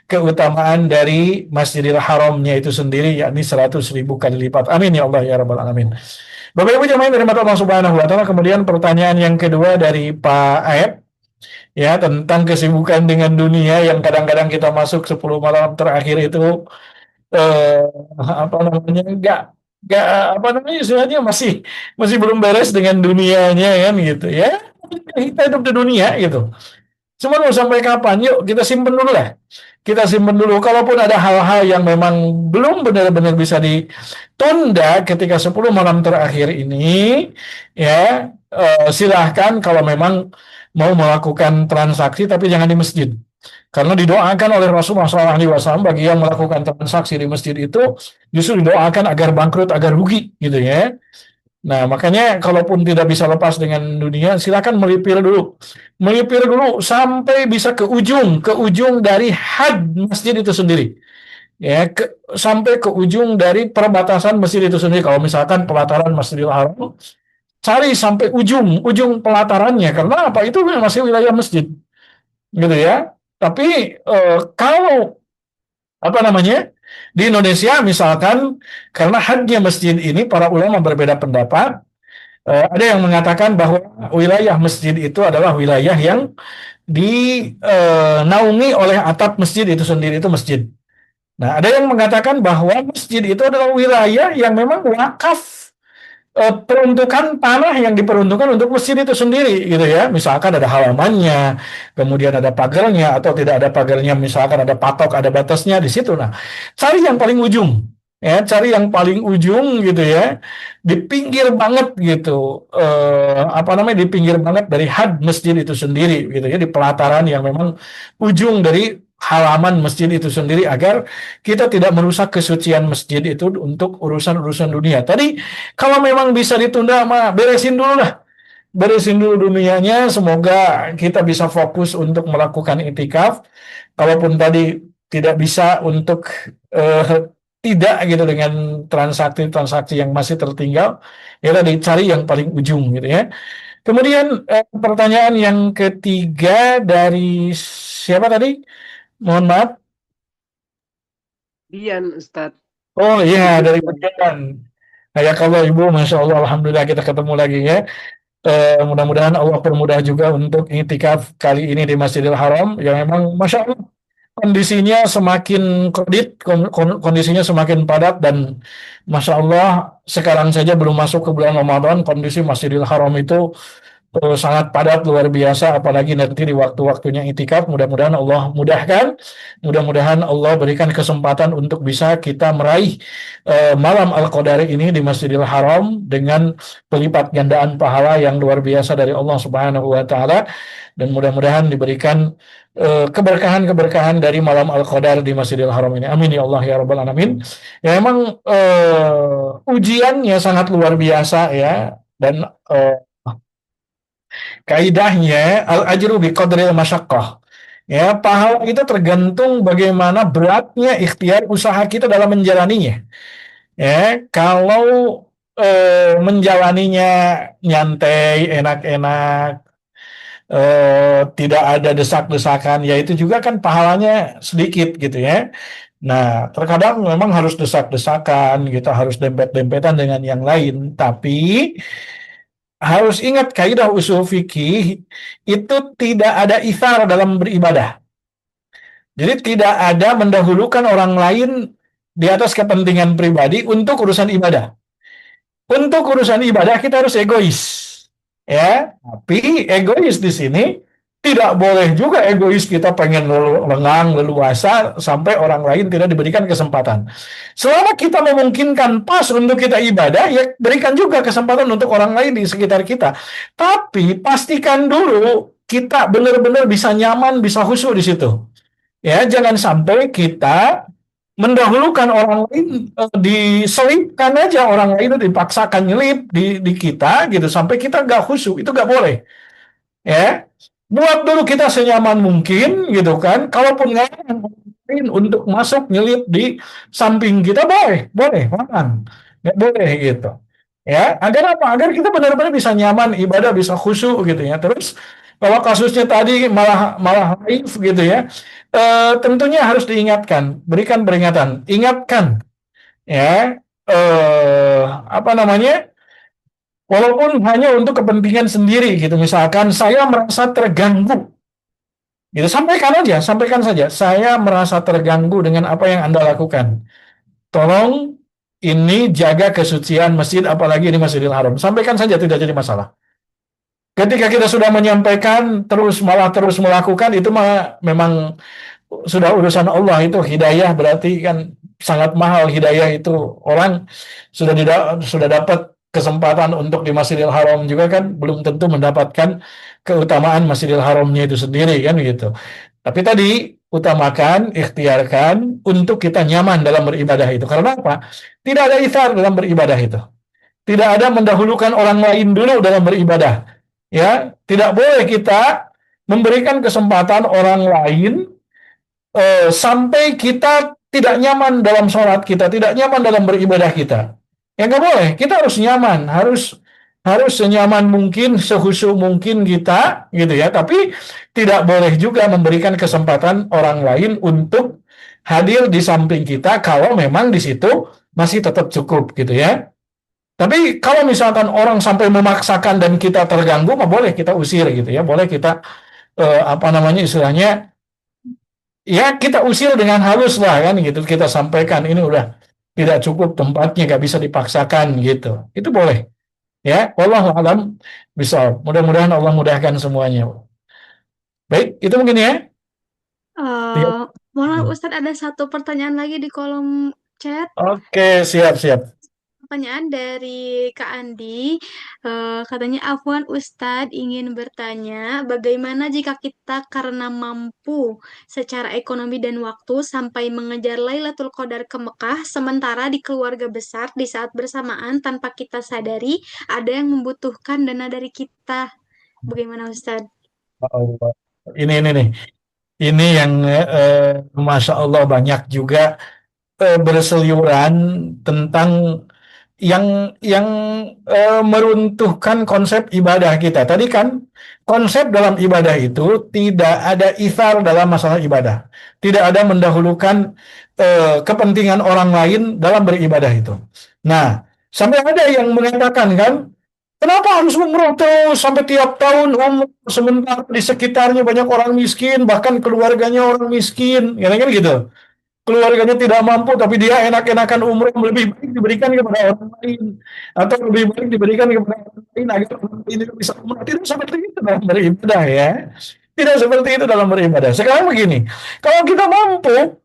keutamaan dari Masjidil Haramnya itu sendiri, yakni 100.000 kali lipat. Amin ya Allah ya Rabbal Alamin. Bapak Ibu jemaah dari Allah Subhanahu Wa Taala. Kemudian pertanyaan yang kedua dari Pak Aep ya tentang kesibukan dengan dunia yang kadang-kadang kita masuk 10 malam terakhir itu apa namanya nggak apa namanya istilahnya masih masih belum beres dengan dunianya kan gitu ya. Kita hidup di dunia gitu. Cuma mau sampai kapan? Yuk kita simpen dulu lah. Kita simpen dulu. Kalaupun ada hal-hal yang memang belum benar-benar bisa ditunda ketika 10 malam terakhir ini, ya silahkan kalau memang mau melakukan transaksi, tapi jangan di masjid. Karena didoakan oleh Rasulullah SAW bagi yang melakukan transaksi di masjid itu justru didoakan agar bangkrut, agar rugi, gitu ya. Nah, makanya kalaupun tidak bisa lepas dengan dunia, silakan melipir dulu sampai bisa ke ujung dari had masjid itu sendiri. Ya, sampai ke ujung dari perbatasan masjid itu sendiri. Kalau misalkan pelataran Masjidil Haram, cari sampai ujung pelatarannya, karena apa? Itu masih wilayah masjid, gitu ya. Tapi kalau apa namanya, di Indonesia misalkan, karena hadnya masjid ini para ulama berbeda pendapat. Ada yang mengatakan bahwa wilayah masjid itu adalah wilayah yang dinaungi oleh atap masjid itu sendiri, itu masjid. Nah, ada yang mengatakan bahwa masjid itu adalah wilayah yang memang wakaf, peruntukan tanah yang diperuntukkan untuk masjid itu sendiri, gitu ya. Misalkan ada halamannya, kemudian ada pagarnya, atau tidak ada pagarnya, misalkan ada patok, ada batasnya di situ. Nah, cari yang paling ujung, ya, cari yang paling ujung, gitu ya, di pinggir banget, gitu, apa namanya, di pinggir banget dari had masjid itu sendiri, gitu ya, di pelataran yang memang ujung dari halaman masjid itu sendiri, agar kita tidak merusak kesucian masjid itu untuk urusan-urusan dunia. Tadi kalau memang bisa ditunda, mah beresin dulu lah. Beresin dulu dunianya, semoga kita bisa fokus untuk melakukan itikaf. Kalaupun tadi tidak bisa untuk tidak gitu dengan transaksi-transaksi yang masih tertinggal, ya tadi cari yang paling ujung gitu ya. Kemudian pertanyaan yang ketiga dari siapa tadi? Mohon maaf. Dian, Ustadz. Oh iya, Ibu dari Dian. Pejagan. Ya kalau Ibu, Masya Allah, Alhamdulillah kita ketemu lagi ya. Mudah-mudahan Allah permudah juga untuk iktikaf kali ini di Masjidil Haram, yang memang Masya Allah kondisinya semakin kredit, kondisinya semakin padat, dan Masya Allah sekarang saja belum masuk ke bulan Ramadan, kondisi Masjidil Haram itu sangat padat luar biasa, apalagi nanti di waktu-waktunya itikaf. Mudah-mudahan Allah mudahkan, mudah-mudahan Allah berikan kesempatan untuk bisa kita meraih malam Al-Qadar ini di Masjidil Haram dengan pelipat gandaan pahala yang luar biasa dari Allah Subhanahu wa taala, dan mudah-mudahan diberikan keberkahan-keberkahan dari malam Al-Qadar di Masjidil Haram ini. Amin ya Allah ya rabbal alamin. Ya memang ujiannya sangat luar biasa ya, dan kaidahnya al-ajru biqadril masyaqqah. Ya, pahala itu tergantung bagaimana beratnya ikhtiar usaha kita dalam menjalaninya. Ya, kalau menjalaninya nyantai, enak-enak, tidak ada desak-desakan, ya itu juga kan pahalanya sedikit gitu ya. Nah, terkadang memang harus desak-desakan, kita harus dempet-dempetan dengan yang lain, tapi harus ingat kaidah usul fikih itu tidak ada itsar dalam beribadah. Jadi tidak ada mendahulukan orang lain di atas kepentingan pribadi untuk urusan ibadah. Untuk urusan ibadah kita harus egois. Ya, tapi egois di sini tidak boleh juga egois kita pengen lengang, leluasa sampai orang lain tidak diberikan kesempatan. Selama kita memungkinkan pas untuk kita ibadah, ya berikan juga kesempatan untuk orang lain di sekitar kita. Tapi pastikan dulu kita benar-benar bisa nyaman, bisa khusyuk di situ. Ya, jangan sampai kita mendahulukan orang lain, diselipkan aja orang lain, itu dipaksakan nyelip di kita gitu sampai kita nggak khusyuk, itu nggak boleh ya. Buat dulu kita senyaman mungkin gitu kan, kalaupun nggak lain untuk masuk nyelip di samping kita, boleh aman, nggak boleh gitu ya, agar apa, agar kita benar-benar bisa nyaman ibadah, bisa khusyuk gitu ya. Terus kalau kasusnya tadi malah malah haif gitu ya, tentunya harus diingatkan, berikan peringatan, ingatkan ya, apa namanya, walaupun hanya untuk kepentingan sendiri gitu, misalkan saya merasa terganggu gitu, sampaikan saja, saya merasa terganggu dengan apa yang Anda lakukan, tolong ini jaga kesucian masjid, apalagi ini Masjidil Haram, sampaikan saja, tidak jadi masalah. Ketika kita sudah menyampaikan terus melakukan, itu memang sudah urusan Allah. Itu hidayah berarti kan sangat mahal hidayah itu, orang sudah dapat kesempatan untuk di Masjidil Haram juga kan belum tentu mendapatkan keutamaan Masjidil Haramnya itu sendiri kan gitu. Tapi tadi utamakan, ikhtiarkan untuk kita nyaman dalam beribadah itu. Karena apa? Tidak ada itsar dalam beribadah itu. Tidak ada mendahulukan orang lain dulu dalam beribadah. Ya, tidak boleh kita memberikan kesempatan orang lain sampai kita tidak nyaman dalam sholat kita, tidak nyaman dalam beribadah kita. Ya nggak boleh. Kita harus nyaman, harus harus senyaman mungkin, sehusu mungkin kita, gitu ya. Tapi tidak boleh juga memberikan kesempatan orang lain untuk hadir di samping kita kalau memang di situ masih tetap cukup, gitu ya. Tapi kalau misalkan orang sampai memaksakan dan kita terganggu, mah boleh kita usir, gitu ya. Boleh kita apa namanya istilahnya, ya kita usir dengan halus lah kan gitu, kita sampaikan ini udah tidak cukup tempatnya, nggak bisa dipaksakan gitu, itu boleh ya. Wallahu alam bisa, mudah-mudahan Allah mudahkan semuanya. Baik, itu mungkin ya. Tiga. Eh, Malah Ustadz ada satu pertanyaan lagi di kolom chat. Oke, siap siap. Pertanyaan dari Kak Andi, katanya Afwan Ustadz ingin bertanya, bagaimana jika kita karena mampu secara ekonomi dan waktu sampai mengejar Lailatul Qadar ke Mekah, sementara di keluarga besar di saat bersamaan tanpa kita sadari ada yang membutuhkan dana dari kita. Bagaimana Ustadz? Allah. Ini nih, ini yang masya Allah banyak juga berseliweran tentang yang meruntuhkan konsep ibadah kita. Tadi kan konsep dalam ibadah itu tidak ada itsar dalam masalah ibadah. Tidak ada mendahulukan kepentingan orang lain dalam beribadah itu. Nah, sampai ada yang mengatakan kan, kenapa harus umroh terus sampai tiap tahun umroh sementara di sekitarnya banyak orang miskin, bahkan keluarganya orang miskin, kan gitu, keluarganya tidak mampu tapi dia enak-enakan umroh, lebih baik diberikan kepada orang lain atau lebih baik diberikan kepada orang lain agar orang lain itu bisa umroh. Tidak seperti itu dalam beribadah ya, tidak seperti itu dalam beribadah. Sekarang begini, kalau kita mampu,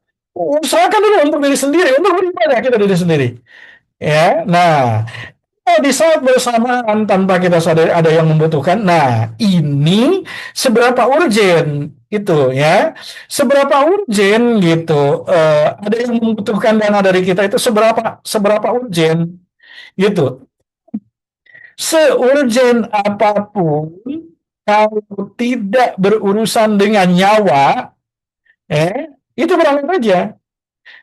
usahakan dulu untuk diri sendiri, untuk beribadah kita diri sendiri ya. Nah, di saat bersamaan tanpa kita sadari ada yang membutuhkan. Nah, ini seberapa urgen itu ya, seberapa urgen gitu. Ada yang membutuhkan dana dari kita itu seberapa seberapa urgen gitu. Seurgen apapun, kalau tidak berurusan dengan nyawa, itu berangkat aja.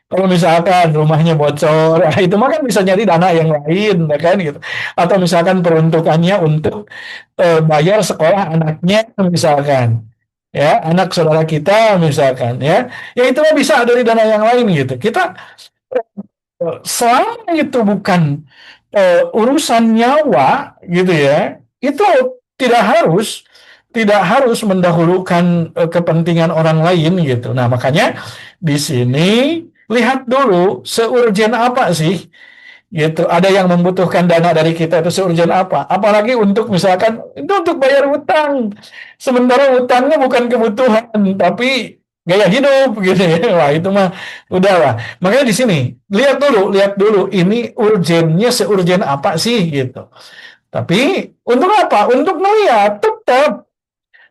Kalau misalkan rumahnya bocor, ya itu mah kan bisa nyari dana yang lain, ya kan gitu. Atau misalkan peruntukannya untuk bayar sekolah anaknya, misalkan, ya anak saudara kita, misalkan, ya itu mah bisa dari dana yang lain gitu. Kita selama itu bukan urusan nyawa, gitu ya, itu tidak harus tidak harus mendahulukan kepentingan orang lain gitu. Nah, makanya di sini lihat dulu seurgen apa sih gitu. Ada yang membutuhkan dana dari kita itu seurgen apa? Apalagi untuk misalkan itu untuk bayar utang. Sementara utangnya bukan kebutuhan tapi gaya hidup gitu ya. Wah, itu mah udahlah. Makanya di sini lihat dulu ini urgennya seurgen apa sih gitu. Tapi untuk apa? Untuk melihat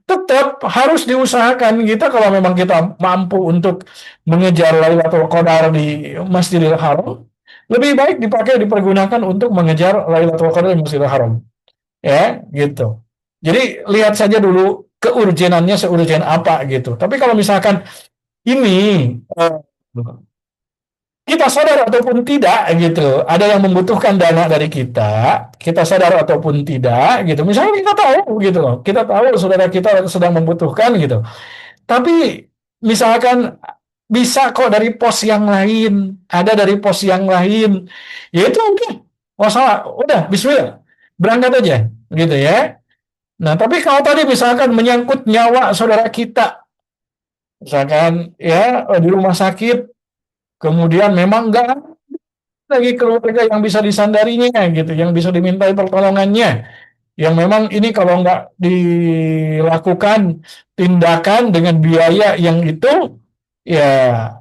tetap harus diusahakan kita kalau memang kita mampu untuk mengejar Lailatul Qadar di Masjidil Haram, lebih baik dipergunakan untuk mengejar Lailatul Qadar di Masjidil Haram, ya gitu. Jadi lihat saja dulu keurgenannya seurgen apa gitu. Tapi kalau misalkan ini kita sadar ataupun tidak gitu, ada yang membutuhkan dana dari kita sadar ataupun tidak gitu. Misalnya kita tahu gitu loh, kita tahu saudara kita sedang membutuhkan gitu. Tapi misalkan bisa kok dari pos yang lain, ada dari pos yang lain, ya itu oke, masalah, udah Bismillah, berangkat aja gitu ya. Nah, tapi kalau tadi misalkan menyangkut nyawa saudara kita, misalkan ya di rumah sakit, kemudian memang enggak lagi keluarga yang bisa disandarinya gitu, yang bisa dimintai pertolongannya, yang memang ini kalau nggak dilakukan tindakan dengan biaya yang itu, ya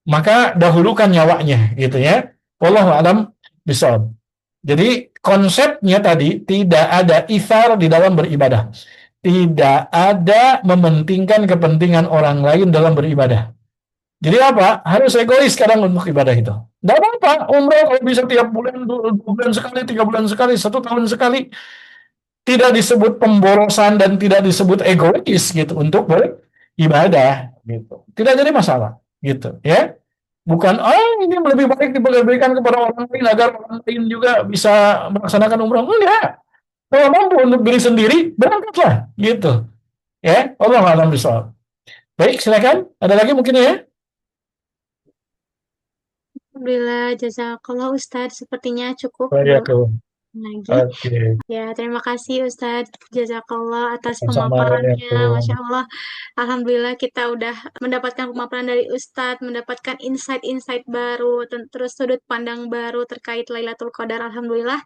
maka dahulukan nyawanya gitu ya. Wallahu alam bishawab. Jadi konsepnya tadi tidak ada itsar di dalam beribadah. Tidak ada mementingkan kepentingan orang lain dalam beribadah. Jadi apa? Harus egois kadang untuk ibadah itu. Nggak apa-apa, umroh kalau bisa tiap bulan, 2 bulan sekali, 3 bulan sekali, 1 tahun sekali, tidak disebut pemborosan dan tidak disebut egois gitu untuk beribadah gitu. Tidak jadi masalah gitu ya. Bukan ini lebih baik diberikan kepada orang lain agar orang lain juga bisa melaksanakan umroh. Enggak. Kalau mampu untuk diri sendiri, berangkatlah gitu. Ya, Allah alam bisawab. Baik, silakan. Ada lagi mungkin ya? Alhamdulillah, jazakallah Ustadz. Sepertinya cukup Baik, dulu lagi. oke. Ya, terima kasih Ustadz Jazakallah atas Sama-sama ya, pemaparannya. Masya tuh. Allah, Alhamdulillah kita udah mendapatkan pemaparan dari Ustadz, mendapatkan insight-insight baru, terus sudut pandang baru terkait Lailatul Qadar. Alhamdulillah,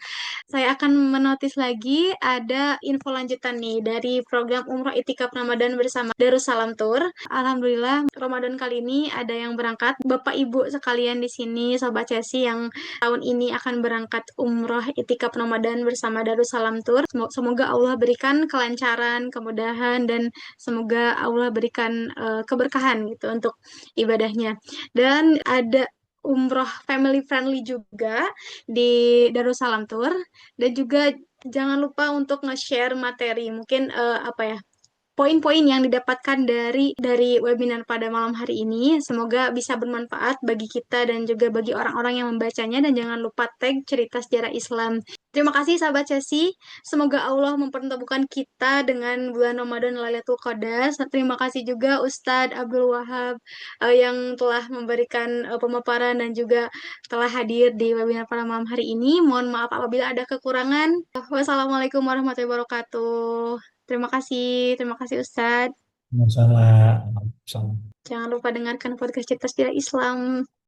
saya akan menotis lagi ada info lanjutan nih dari program Umroh Itikaf Ramadan bersama Darussalam Tour. Alhamdulillah, Ramadan kali ini ada yang berangkat. Bapak Ibu sekalian di sini, Sobat Cesi yang tahun ini akan berangkat Umroh Itikaf Ramadan bersama Darussalam Tour. Semoga Allah berikan kelancaran, kemudahan, dan semoga Allah berikan keberkahan gitu untuk ibadahnya. Dan ada umroh family friendly juga di Darussalam Tour, dan juga jangan lupa untuk nge-share materi mungkin apa ya, poin-poin yang didapatkan dari webinar pada malam hari ini. Semoga bisa bermanfaat bagi kita dan juga bagi orang-orang yang membacanya, dan jangan lupa tag cerita sejarah Islam. Terima kasih sahabat Cesi. Semoga Allah mempertemukan kita dengan bulan Ramadan Lailatul Qadar. Terima kasih juga Ustadz Abdul Wahab yang telah memberikan pemaparan dan juga telah hadir di webinar pada malam hari ini. Mohon maaf apabila ada kekurangan. Wassalamualaikum warahmatullahi wabarakatuh. Terima kasih Ustadz. Sama-sama. Sama. Jangan lupa dengarkan podcast Cerita Sejarah Islam.